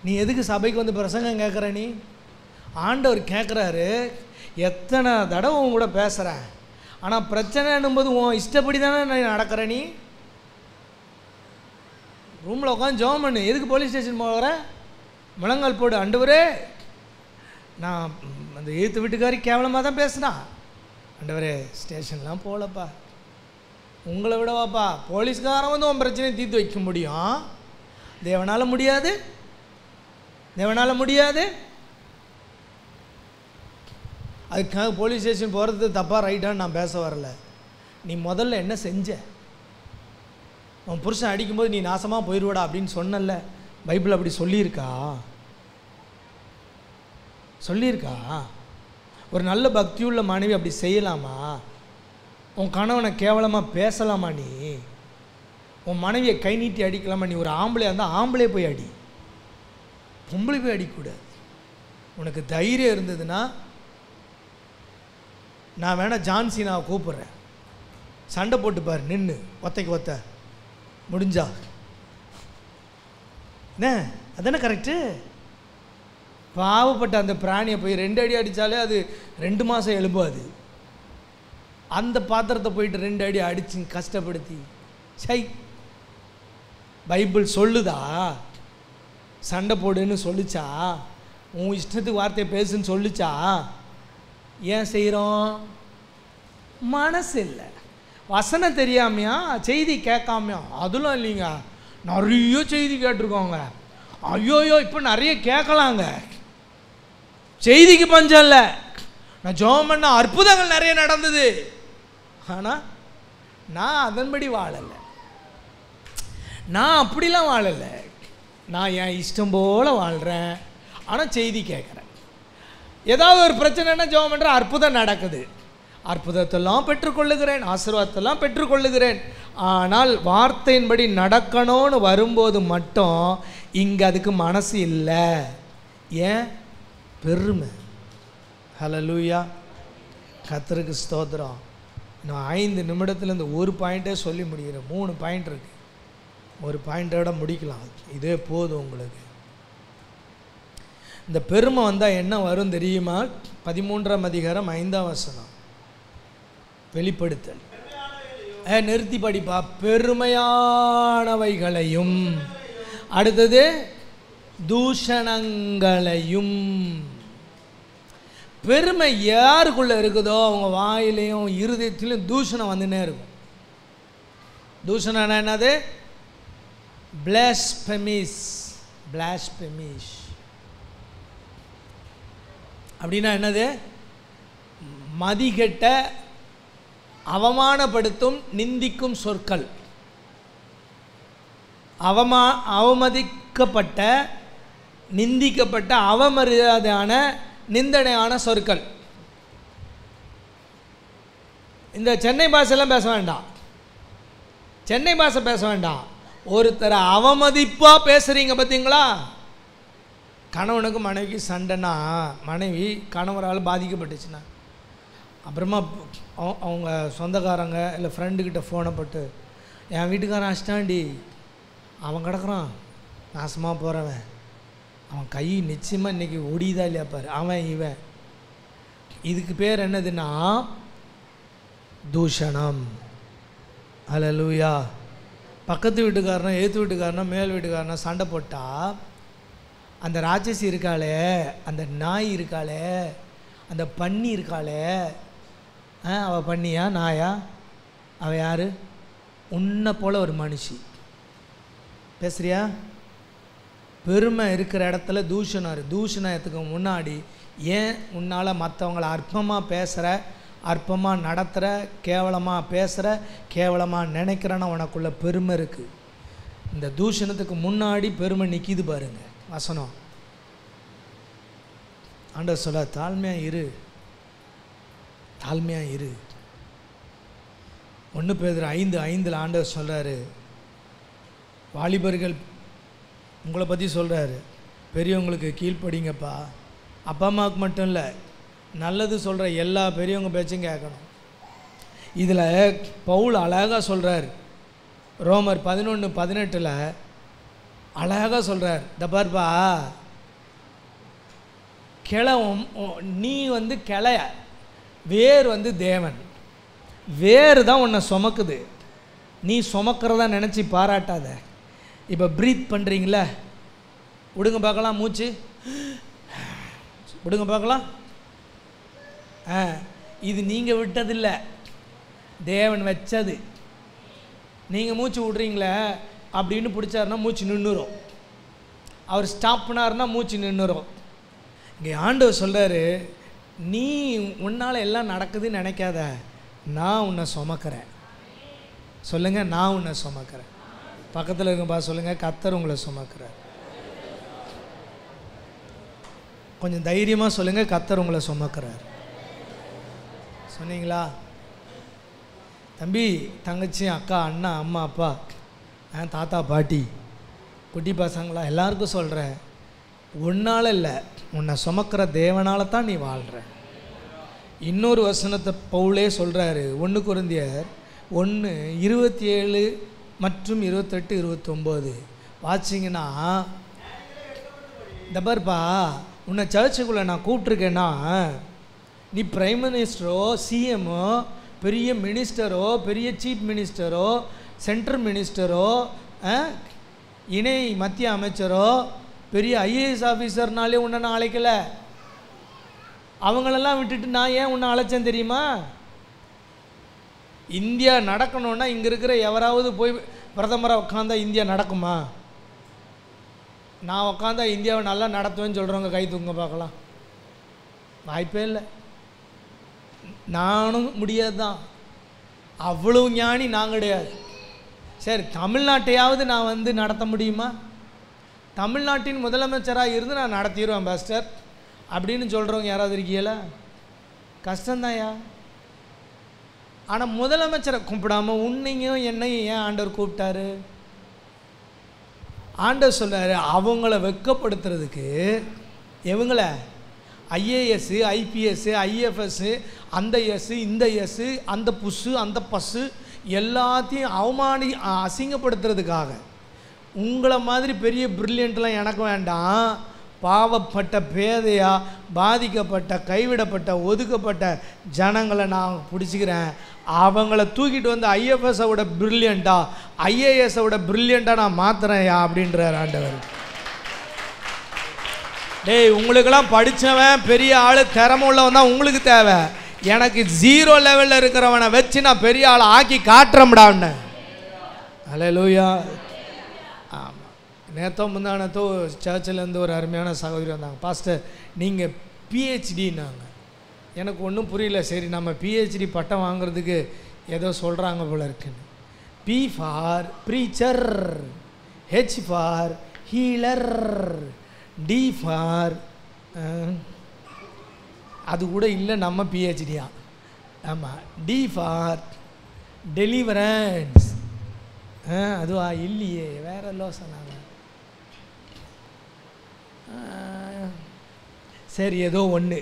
நீ எதுக்கு சபைக்கு வந்து பிரசங்கம் கேட்குற? நீ ஆண்டவர் கேட்குறாரு, எத்தனை தடவை உன் கூட பேசுகிறேன், ஆனால் பிரச்சனைன்னும்போது உன் இஷ்டப்படி தானே நான் நடக்கிற. நீ ரூமில் உட்காந்து ஜெபம் பண்ணு. எதுக்கு போலீஸ் ஸ்டேஷன் போகிற? முழங்கால் போடு, ஆண்டவரே நான் அந்த எழுத்து வீட்டுக்காரி கேவலமாக தான் பேசுனான். ஆண்டவரே ஸ்டேஷன்லாம் போகலப்பா, உங்களை விடவாப்பா போலீஸ்காரன் வந்து உன் பிரச்சனையை தீர்த்து வைக்க முடியும், தேவனால் முடியாது, தேவனால் முடியாது. அதுக்காக போலீஸ் ஸ்டேஷன் போகிறது தப்பாக ரைட்டான்னு நான் பேச வரல. நீ முதல்ல என்ன செஞ்ச? உன் புருஷன் அடிக்கும்போது நீ நாசமாக போயிடுவடா அப்படின்னு சொன்னல, பைபிள் அப்படி சொல்லியிருக்கா? சொல்லியிருக்கா? ஒரு நல்ல பக்தியுள்ள மனைவி அப்படி செய்யலாமா? உன் கணவனை கேவலமாக பேசலாமா? நீ உன் மனைவியை கை நீட்டி அடிக்கலாமா? நீ ஒரு ஆம்பளையாக இருந்தால் ஆம்பளை போய் அடி, பொம்பளை போய் அடிக்கூடாது. உனக்கு தைரியம் இருந்ததுன்னா நான் வேணால் ஜான்சி நான் கூப்பிட்றேன், சண்டை போட்டுப்பார் நின்று ஒத்தைக்கு ஒத்த முடிஞ்சா என்ன? அதானே கரெக்டு. பாவப்பட்ட அந்த பிராணியை போய் 2 அடி அடித்தாலே அது 2 மாதம் எழும்பாது. அந்த பாத்திரத்தை போயிட்டு 2 அடி அடிச்சு கஷ்டப்படுத்தி சை. பைபிள் சொல்லுதா சண்டை போடுன்னு சொல்லிச்சா? உன் இஷ்டத்துக்கு வார்த்தையை பேசுன்னு சொல்லிச்சா? ஏன் செய்கிறோம்? மனசு இல்லை, வசனம் தெரியாமையா, செய்தி கேட்காமையா? அதெல்லாம் இல்லைங்க, நிறைய செய்தி கேட்டிருக்கோங்க. ஐயோயோ இப்போ நிறைய கேட்கலாங்க, செய்திக்கு பஞ்சம் இல்லை. நான் ஜெபம் பண்ண அற்புதங்கள் நிறைய நடந்தது, ஆனால் நான் அதன்படி வாழலை, நான் அப்படிலாம் வாழலை. நான் என் இஷ்டம் போல் வாழ்கிறேன், ஆனால் செய்தி கேட்குறேன். ஏதாவது ஒரு பிரச்சனைன்னா ஜெபம் பண்ணுற அற்புதம் நடக்குது, அற்புதத்தெல்லாம் பெற்றுக்கொள்ளுகிறேன், ஆசீர்வாதத்தெல்லாம் பெற்றுக்கொள்ளுகிறேன். ஆனால் வார்த்தையின்படி நடக்கணும்னு வரும்போது மட்டும் இங்கே அதுக்கு மனசு இல்லை. ஏன்? பெருமை. ஹல்லேலூயா, கர்த்தருக்கு ஸ்தோத்திரம். நான் 5 நிமிடத்தில் இந்த ஒரு பாயிண்ட்டே சொல்லி முடிகிறேன். 3 பாயிண்ட் இருக்குது, ஒரு பாயிண்டோட முடிக்கலாம், இதே போதும் உங்களுக்கு. இந்த பெருமை வந்தால் என்ன வரும் தெரியுமா? 13ஆம் அதிகாரம் 5ஆம் வசனம், வெளிப்படுத்தல். நிறுத்தி படிப்பா. பெருமையானவைகளையும், அடுத்தது தூஷணங்களையும். பெருமை யாருக்குள்ளே இருக்குதோ அவங்க வாயிலையும் இருதயத்திலையும் தூஷணம் வந்துன்னே இருக்கும். தூஷணம் என்னது? பிளாஸ்பெமிஸ். பிளாஸ்பெமிஸ் அப்படின்னா என்னது? மதிகெட்ட, அவமானப்படுத்தும், நிந்திக்கும் சொற்கள். அவமதிக்கப்பட்ட, நிந்திக்கப்பட்ட, அவமரியாதையான, நிந்தனையான சொற்கள். இந்த சென்னை பாஷையெல்லாம் பேச வேண்டாம், சென்னை பாஷை பேச வேண்டாம். ஒருத்தரை அவமதிப்பாக பேசுகிறீங்க பார்த்தீங்களா? கணவனுக்கு மனைவிக்கு சண்டைனா, மனைவி கணவரால் பாதிக்கப்பட்டுச்சுன்னா, அப்புறமா அவங்க சொந்தக்காரங்க இல்லை ஃப்ரெண்டுக்கிட்ட ஃபோனை போட்டு, என் வீட்டுக்காரன் அஷ்டாண்டி, அவன் கிடக்குறான் நாசமாக போகிறவன், அவன் கை நிச்சயமாக இன்றைக்கி ஒடியுதா இல்லையா பாரு, அவன் இவன். இதுக்கு பேர் என்னதுன்னா தூஷணம். ஹல்லேலூயா. பக்கத்து வீட்டுக்காரனா, ஏற்று வீட்டுக்காரனா, மேல் வீட்டுக்காரனா சண்டை போட்டால், அந்த ராட்சசி இருக்காளே, அந்த நாய் இருக்காளே, அந்த பன்னி இருக்காளே, அவள் பண்ணியா நாயா? அவள் யார்? உன்னை போல் ஒரு மனுஷி. பேசுறியா? பெருமை இருக்கிற இடத்துல தூஷணம். தூஷணத்துக்கு முன்னாடி ஏன் உன்னால் மற்றவங்களை அற்பமாக பேசுகிற, அற்பமாக நடத்துகிற, கேவலமாக பேசுகிற, கேவலமாக நினைக்கிறேன்னா உனக்குள்ள பெருமை இருக்குது. இந்த தூஷணத்துக்கு முன்னாடி பெருமை நிற்கிது பாருங்க வசனம். ஆண்டவர் சொல்ல, தாழ்மையாக இரு, தாழ்மையாக இரு. 1 பேதுரு 5:5 ஆண்டவர் சொல்கிறாரு, வாலிபர்கள் உங்களை பற்றி சொல்கிறாரு, பெரியவங்களுக்கு கீழ்ப்படிங்கப்பா. அப்பா அம்மாவுக்கு மட்டும் இல்லை, நல்லது சொல்கிற எல்லா பெரியவங்க பேச்சும் கேட்கணும். இதில் பவுல் அழகாக சொல்கிறார், ரோமர் 11:18 அழகாக சொல்கிறார், தப்பார்ப்பா கிளை, நீ கிளைய, வேர் தேவன், வேறு தான் உன்னை சுமக்குது, நீ சுமக்கிறதா நினச்சி பாராட்டாத. இப்போ ப்ரீத் பண்ணுறீங்களே, விடுங்க பார்க்கலாம் மூச்சு, விடுங்க பார்க்கலாம். இது நீங்கள் விட்டதில்லை, தேவன் வச்சது. நீங்கள் மூச்சு விட்றீங்களே அப்படின்னு பிடிச்சாருன்னா மூச்சு நின்றுரும். அவர் ஸ்டாப் பண்ணாருன்னா மூச்சு நின்றுரும். இங்கே ஆண்டவர் சொல்கிறாரு, நீ உன்னால் எல்லாம் நடக்குதுன்னு நினைக்காத, நான் உன்னை சுமக்கிறேன். சொல்லுங்கள், நான் உன்னை சுமக்கிறேன். பக்கத்தில் இருக்கும்பா சொல்லுங்கள், கர்த்தர் உங்களை சுமக்கிறார். கொஞ்சம் தைரியமாக சொல்லுங்கள், கர்த்தர் உங்களை சுமக்கிறார். சொன்னீங்களா? தம்பி, தங்கச்சி, அக்கா, அண்ணா, அம்மா, அப்பா, தாத்தா, பாட்டி, குட்டி பசங்களா, எல்லாருக்கும் சொல்கிறேன், உன்னால் இல்லை, உன்னை சுமக்கிற தேவனால் தான் நீ வாழ்கிற. இன்னொரு வசனத்தை பவுலே சொல்கிறாரு, 1 கொரிந்தியர் 1:27 மற்றும் 28, 29 வாச்சிங்கன்னா, இந்த பாருப்பா, உன்னை சர்ச்சுக்குள்ளே நான் கூப்பிட்ருக்கேன்னா, நீ பிரைம் மினிஸ்டரோ, சிஎம்மோ, பெரிய மினிஸ்டரோ, பெரிய சீஃப் மினிஸ்டரோ, சென்ட்ரல் மினிஸ்டரோ, இணை மத்திய அமைச்சரோ, பெரிய ஐஏஎஸ் ஆஃபீஸர்னாலே உன்னை நான் அழைக்கலை. அவங்களெல்லாம் விட்டுட்டு நான் ஏன் உன்னை அழைச்சேன் தெரியுமா? இந்தியா நடக்கணுன்னா இங்கே இருக்கிற எவராவது போய் பிரதமராக உட்காந்தா இந்தியா நடக்குமா? நான் உட்காந்தா இந்தியாவை நல்லா நடத்துவேன்னு சொல்கிறவங்க கை தூங்க பார்க்கலாம். வாய்ப்பே இல்லை. நானும் முடியாது தான், அவ்வளவு ஞானி நான் கிடையாது. சரி, தமிழ்நாட்டையாவது நான் வந்து நடத்த முடியுமா? தமிழ்நாட்டின் முதலமைச்சராக இருந்து நான் நடத்திடுவேன் பாஸ்டர் அப்படின்னு சொல்கிறவங்க யாராவது இருக்கீங்களா? கஷ்டந்தாயா. ஆனால் முதலமைச்சரை கூப்பிடாம உன்னையும் என்னையும் ஏன் ஆண்டவர் கூப்பிட்டாரு? ஆண்டவர் சொல்கிறாரு, அவங்கள வெட்கப்படுத்துறதுக்கு. எவங்கள? ஐஏஎஸ்ஸு, ஐபிஎஸ்ஸு, ஐஎஃப்எஸ்ஸு, அந்த எஸ்ஸு, இந்த எஸ்ஸு, அந்த புஸ்ஸு, அந்த பஸ்ஸு, எல்லாத்தையும் அசிங்கப்படுத்துறதுக்காக. உங்களை மாதிரி பெரிய பிரில்லியண்ட்லாம் எனக்கு வேண்டாம். பாவப்பட்ட, பேதையா, பாதிக்கப்பட்ட, கைவிடப்பட்ட, ஒதுக்கப்பட்ட ஜனங்களை நான் பிடிச்சிக்கிறேன். அவங்கள தூக்கிட்டு வந்து ஐஎஃப்எஸை விட பிரில்லியண்ட்டா, ஐஏஎஸை விட பிரில்லியண்ட்டாக நான் மாத்துறேன்யா அப்படின்றார் ஆண்டவர். டேய், உங்களுக்கெல்லாம் படித்தவன், பெரிய ஆள், திறமை உள்ளவன் தான் உங்களுக்கு தேவை. எனக்கு 0 லெவலில் இருக்கிறவனை வச்சு நான் பெரிய ஆளை ஆக்கி காட்டுறேன்டான்னு. அல்லேலூயா. ஆமாம், நேற்றோ முந்தானத்தோ சர்ச்சிலேருந்து ஒரு அருமையான சகோதரி வந்தாங்க. பாஸ்டர், நீங்கள் பிஹெச்டின்னாங்க. எனக்கு ஒன்றும் புரியல. சரி, நம்ம பிஹெச்டி பட்டம் வாங்குறதுக்கு ஏதோ சொல்கிறாங்க போல இருக்குன்னு. P for preacher, H for healer, D for அது கூட இல்லை, நம்ம பிஹெச்டியா. ஆமாம், டி ஃபார் டெலிவரன்ஸ். அதுவா? இல்லையே, வேற எல்லோ சொன்னாங்க. சரி, ஏதோ ஒன்று.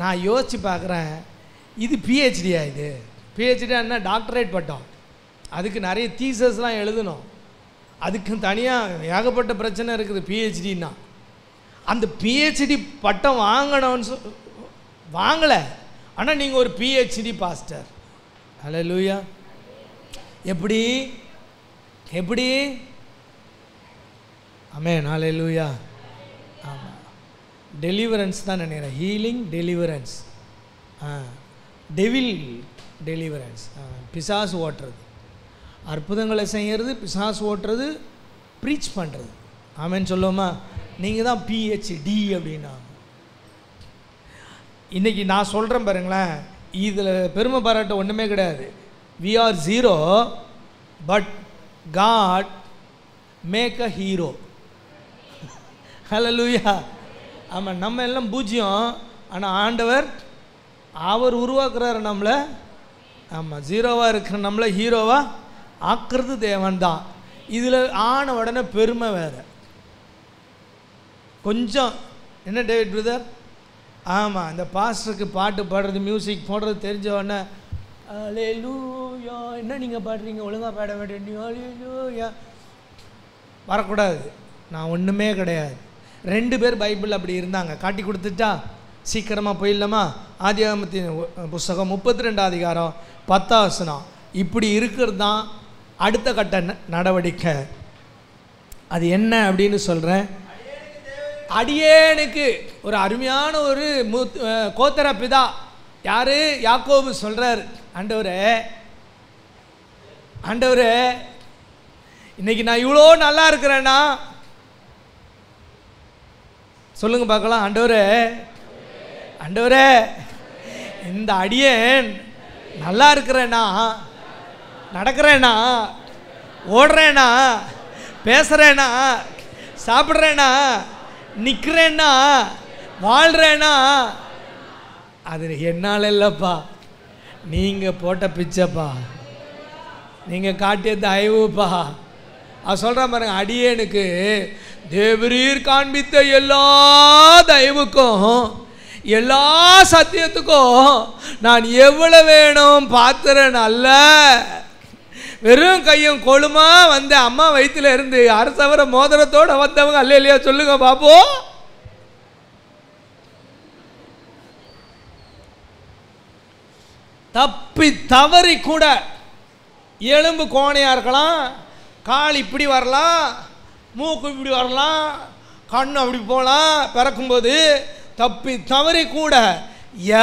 நான் யோசித்து பார்க்குறேன், இது பிஹெச்டியா? இது பிஹெச்டியா என்ன? டாக்டரேட் பட்டம். அதுக்கு நிறைய தீசஸ்லாம் எழுதணும். அதுக்கு தனியாக ஏகப்பட்ட பிரச்சனை இருக்குது பிஹெச்டின்னா. அந்த பிஹெச்டி பட்டம் வாங்கணும்னு வாங்கலை, ஆனால் நீங்கள் ஒரு பிஹெச்டி பாஸ்டர். அல்லேலூயா. எப்படி எப்படி? ஆமென், அல்லேலூயா. ஆமாம், டெலிவரன்ஸ் தான் நினைக்கிறேன். ஹீலிங், டெலிவரன்ஸ், டெவில் டெலிவரன்ஸ், பிசாசு ஓட்டுறது, அற்புதங்களை செய்கிறது, பிசாசு ஓட்டுறது, ப்ரீச் பண்ணுறது. ஆமென் சொல்லுவோமா? நீங்கள் தான் பிஹெச்டி அப்படின்னா. இன்றைக்கி நான் சொல்கிறேன் பாருங்களேன், இதில் பெருமை பாராட்ட ஒன்றுமே கிடையாது. we are 0 but God make a hero. ஹல்லேலூயா. ஆமாம், நம்ம எல்லாம் பூஜ்யம், ஆனால் ஆண்டவர் அவர் உருவாக்குறாரு நம்மளை. ஆமாம், 0வாக இருக்கிற நம்மளை ஹீரோவாக ஆக்குறது தேவன் தான். இதில் ஆன உடனே பெருமை வேறு கொஞ்சம். என்ன டேவிட் பிரதர்? ஆமாம், இந்த பாஸ்டருக்கு பாட்டு பாடுறது, மியூசிக் போடுறது தெரிஞ்ச உடனே அல்லேலூயா, என்ன நீங்கள் பாடுறீங்க, ஒழுங்காக பாட வேண்டிய அல்லேலூயா வரக்கூடாது. நான் ஒன்றுமே கிடையாது. 2 பேர் பைபிள் அப்படி இருந்தாங்க. காட்டி கொடுத்துட்டா சீக்கிரமாக போயிடலாமா? ஆதியாகமத்தின் புஸ்தகம் 32 அதிகாரம் 10 வசனம். இப்படி இருக்கிறது தான் அடுத்த கட்ட நடவடிக்கை. அது என்ன அப்படின்னு சொல்கிறேன். அடியேனுக்கு ஒரு அருமையான ஒரு கோத்திர பிதா யாரு? யாக்கோபு சொல்றார், ஆண்டவரே ஆண்டவரே இன்னைக்கு நான் இவ்வளோ நல்லா இருக்கிறேன்னா சொல்லுங்க பார்க்கலாம். ஆண்டவரே ஆண்டவரே இந்த அடியேன் நல்லா இருக்கிறேன்னா, நடக்கிறேனா, ஓடுறேனா, பேசுகிறேனா, சாப்பிட்றேனா, நிற்கிறேன்னா, வாழ்கிறேனா, அது என்னால் இல்லைப்பா, நீங்கள் போட்ட பிச்சைப்பா, நீங்கள் காட்டிய தயவுப்பா. அது சொல்கிற பாருங்க, அடியேனுக்கு தேவரீர் காண்பித்த எல்லா தயவுக்கும் எல்லா சத்தியத்துக்கும் நான் எவ்வளவு வேணும் பாத்திரன் அல்ல. வெறும் கையும் கொழுமா வந்த அம்மா வயிற்றுல இருந்து அரசவர மோதிரத்தோட வந்தவங்க அல்ல இல்லையா? சொல்லுங்க பாப்போம். தப்பி தவறி கூட எலும்பு கோணையாக இருக்கலாம், கால் இப்படி வரலாம், மூக்கு இப்படி வரலாம், கண் அப்படி போகலாம். பிறக்கும்போது தப்பி தவறி கூட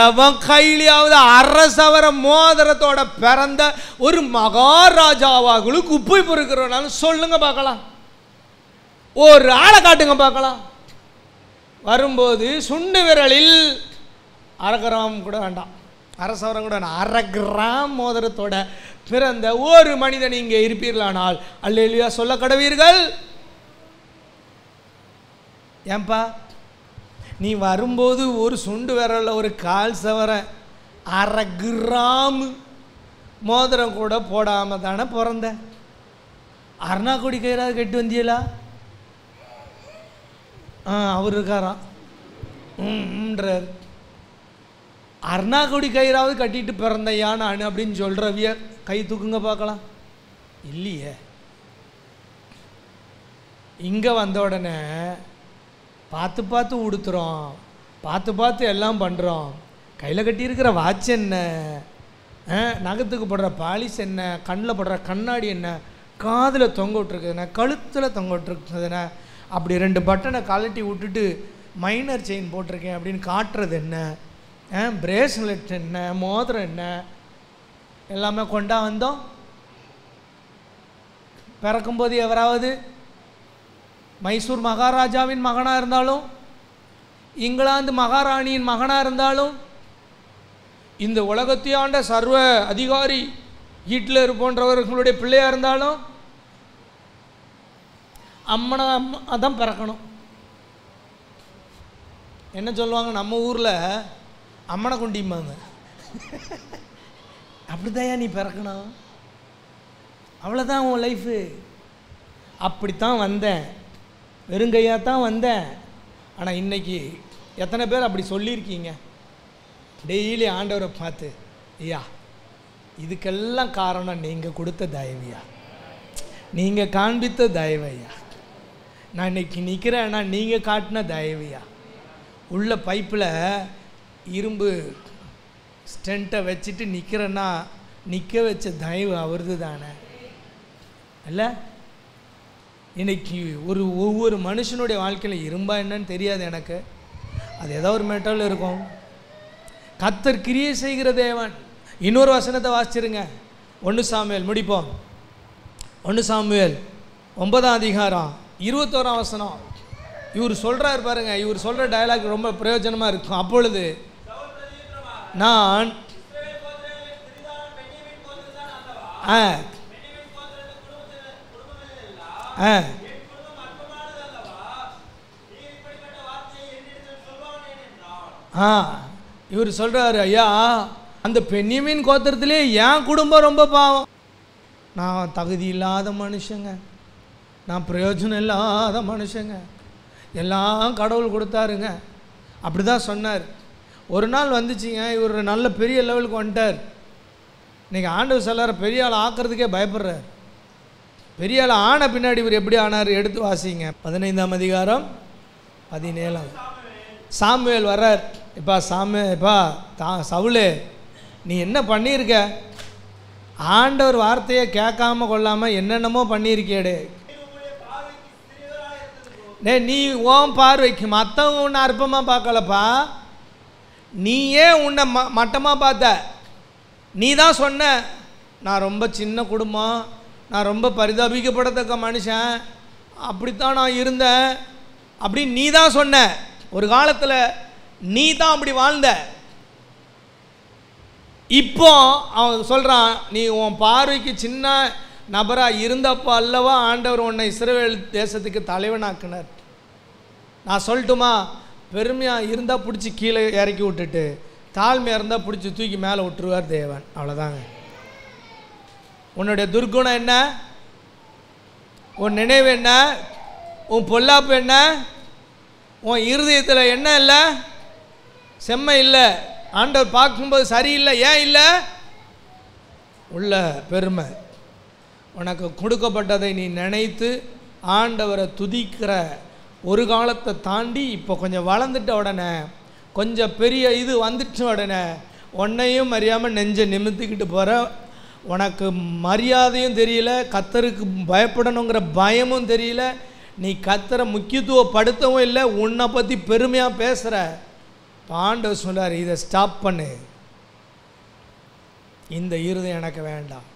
எவன் கையிலாவது அரசவர மோதிரத்தோட பிறந்த ஒரு மகாராஜாவாகளுக்கு உப்பை பொறுக்கிறனாலும் சொல்லுங்க பார்க்கலாம், ஒரு ஆளை காட்டுங்க பார்க்கலாம். வரும்போது சுண்டு விரலில் அரை கிராம் கூட வேண்டாம், அரசவரம் கூட வேண்டாம், அரை கிராம் மோதிரத்தோட பிறந்த ஒரு மனிதன் இங்கே இருப்பீர்களானால் அல்லேலூயா சொல்ல கடவீர்கள். ஏன்பா நீ வரும்போது ஒரு சுண்டு விரலில் ஒரு கால் சவர அரை கிராம் மோதிரம் கூட போடாமல் தானே பிறந்த? அருணாக்குடி கயிறாவது கட்டி வந்தியலா? அவர் இருக்காராம் ன்றார். அருணாக்குடி கயிறாவது கட்டிட்டு பிறந்தையா நான் அப்படின்னு சொல்கிறவிய கை தூக்குங்க பார்க்கலாம். இல்லையே. இங்கே வந்த உடனே பார்த்து பார்த்து உடுத்துகிறோம், பார்த்து பார்த்து எல்லாம் பண்ணுறோம். கையில் கட்டியிருக்கிற வாட்ச் என்ன, நகத்துக்கு போடுற பாலிஷ் என்ன, கண்ணில் போடுற கண்ணாடி என்ன, காதில் தொங்க விட்டுருக்குதுண்ணே, கழுத்தில் தொங்க விட்டுருக்குதுண்ணே, அப்படி 2 பட்டனை கழட்டி விட்டுட்டு மைனர் செயின் போட்டிருக்கேன் அப்படின்னு காட்டுறது என்ன, பிரேஸ்லெட் என்ன, மோதிரம் என்ன, எல்லாமே கொண்டா வந்தோம். பிறக்கும்போது எவராவது மைசூர் மகாராஜாவின் மகனாக இருந்தாலும், இங்கிலாந்து மகாராணியின் மகனாக இருந்தாலும், இந்த உலகத்தை ஆண்ட சர்வ அதிகாரி ஹிட்லர் போன்றவர்களுடைய பிள்ளையாக இருந்தாலும் அம்மனை அதான் பிறக்கணும். என்ன சொல்லுவாங்க நம்ம ஊரில், அம்மனை குண்டிம்பாங்க. அப்படிதான் நீ பிறக்கணும், அவ்வளோதான் உன் லைஃபு. அப்படித்தான் வந்தேன், வெறுங்கையாக தான் வந்தேன். ஆனால் இன்றைக்கி எத்தனை பேர் அப்படி சொல்லியிருக்கீங்க? டெய்லி ஆண்டவரை பார்த்து, ஐயா இதுக்கெல்லாம் காரணம் நீங்கள் கொடுத்த தயவையா, நீங்கள் காண்பித்த தயவையா, நான் இன்னைக்கு நிற்கிறேன்னா நீங்கள் காட்டின தயவையா, உள்ள பைப்பில் இரும்பு ஸ்டெண்ட்டை வச்சுட்டு நிற்கிறேன்னா நிற்க வச்ச தயவு அவரது தானே இல்லை? இன்னைக்கு ஒவ்வொரு மனுஷனுடைய வாழ்க்கையில் இரும்பா என்னன்னு தெரியாது எனக்கு, அது ஏதோ ஒரு மெட்டல் இருக்கும். கர்த்தர் கிரியை செய்கிற தேவன். இன்னொரு வசனத்தை வாசிச்சிருங்க, 1 சாமுவேல் முடிப்போம். 1 சாமுவேல் 9ஆம் அதிகாரம் 21ஆம் வசனம். இவர் சொல்கிறார் பாருங்க, இவர் சொல்கிற டயலாக் ரொம்ப பிரயோஜனமாக இருக்கும். அப்பொழுது நான் இவர் சொல்கிறாரு, ஐயா அந்த பென்யமீன் கோத்திரத்திலே என் குடும்பம் ரொம்ப பாவம், நான் தகுதி இல்லாத மனுஷங்க, நான் பிரயோஜனம் இல்லாத மனுஷங்க, எல்லாம் கடவுள் கொடுத்தாருங்க. அப்படி தான் சொன்னார். ஒரு நாள் வந்துச்சுங்க, இவர் நல்ல பெரிய லெவலுக்கு வந்துட்டார். இன்றைக்கி ஆண்டவர் சொல்லார பெரிய ஆள் ஆக்கிறதுக்கே பயப்படுறார். பெரிய ஆள் ஆன பின்னாடி இவர் எப்படி ஆனார் எடுத்து வாசிங்க. 15ஆம் அதிகாரம் 17. சாமுவேல் வர்றார். சவுலே நீ என்ன பண்ணியிருக்க? ஆண்டவர் வார்த்தையை கேட்காம கொள்ளாமல் என்னென்னமோ பண்ணியிருக்கேடு. நீ உன் பார்வைக்கு மற்றவங்க உன்னை அற்பமாக பார்க்கலப்பா, நீயே உன்னை மட்டமாக பார்த்த. நீ தான் சொன்ன, நான் ரொம்ப சின்ன குடும்பம், நான் ரொம்ப பரிதாபிக்கப்படத்தக்க மனுஷன், அப்படித்தான் நான் இருந்தேன் அப்படின்னு நீ தான் சொன்ன. ஒரு காலத்தில் நீ தான் அப்படி வாழ்ந்த. இப்போ அவன் சொல்கிறான், நீ உன் பார்வைக்கு சின்ன நபராக இருந்தப்போ அல்லவா ஆண்டவர் உன்னை இஸ்ரவேல் தேசத்துக்கு தலைவனாக்குனார். நான் சொல்லட்டுமா, பெருமையாக இருந்தால் பிடிச்சி கீழே இறக்கி விட்டுட்டு, தாழ்மையாக இருந்தால் பிடிச்சி தூக்கி மேலே விட்டுருவார் தேவன். அவ்வளோதாங்க. உன்னுடைய துர்குணம் என்ன, உன் நினைவு என்ன, உன் பொல்லாப்பு என்ன, உன் இருதயத்தில் என்ன இல்லை, செம்மை இல்லை, ஆண்டவர் பார்க்கும்போது சரியில்லை. ஏன் இல்லை? உள்ள பெருமை. உனக்கு கொடுக்கப்பட்டதை நீ நினைத்து ஆண்டவரை துதிக்கிற ஒரு காலத்தை தாண்டி இப்போ கொஞ்சம் வளர்ந்துட்ட உடனே, கொஞ்சம் பெரிய இது வந்துட்ட உடனே உன்னையும் அறியாமல் நெஞ்சை நிமித்திக்கிட்டு போகிற, உனக்கு மரியாதையும் தெரியல, கர்த்தருக்கு பயப்படணுங்கிற பயமும் தெரியல, நீ கர்த்தரை முக்கியத்துவப்படுத்தவும் இல்லை, உன்னை பற்றி பெருமையாக பேசுகிற. ஆண்டவர் சொல்றார், இதை ஸ்டாப் பண்ணு, இந்த இருதயம் எனக்கு வேண்டாம்.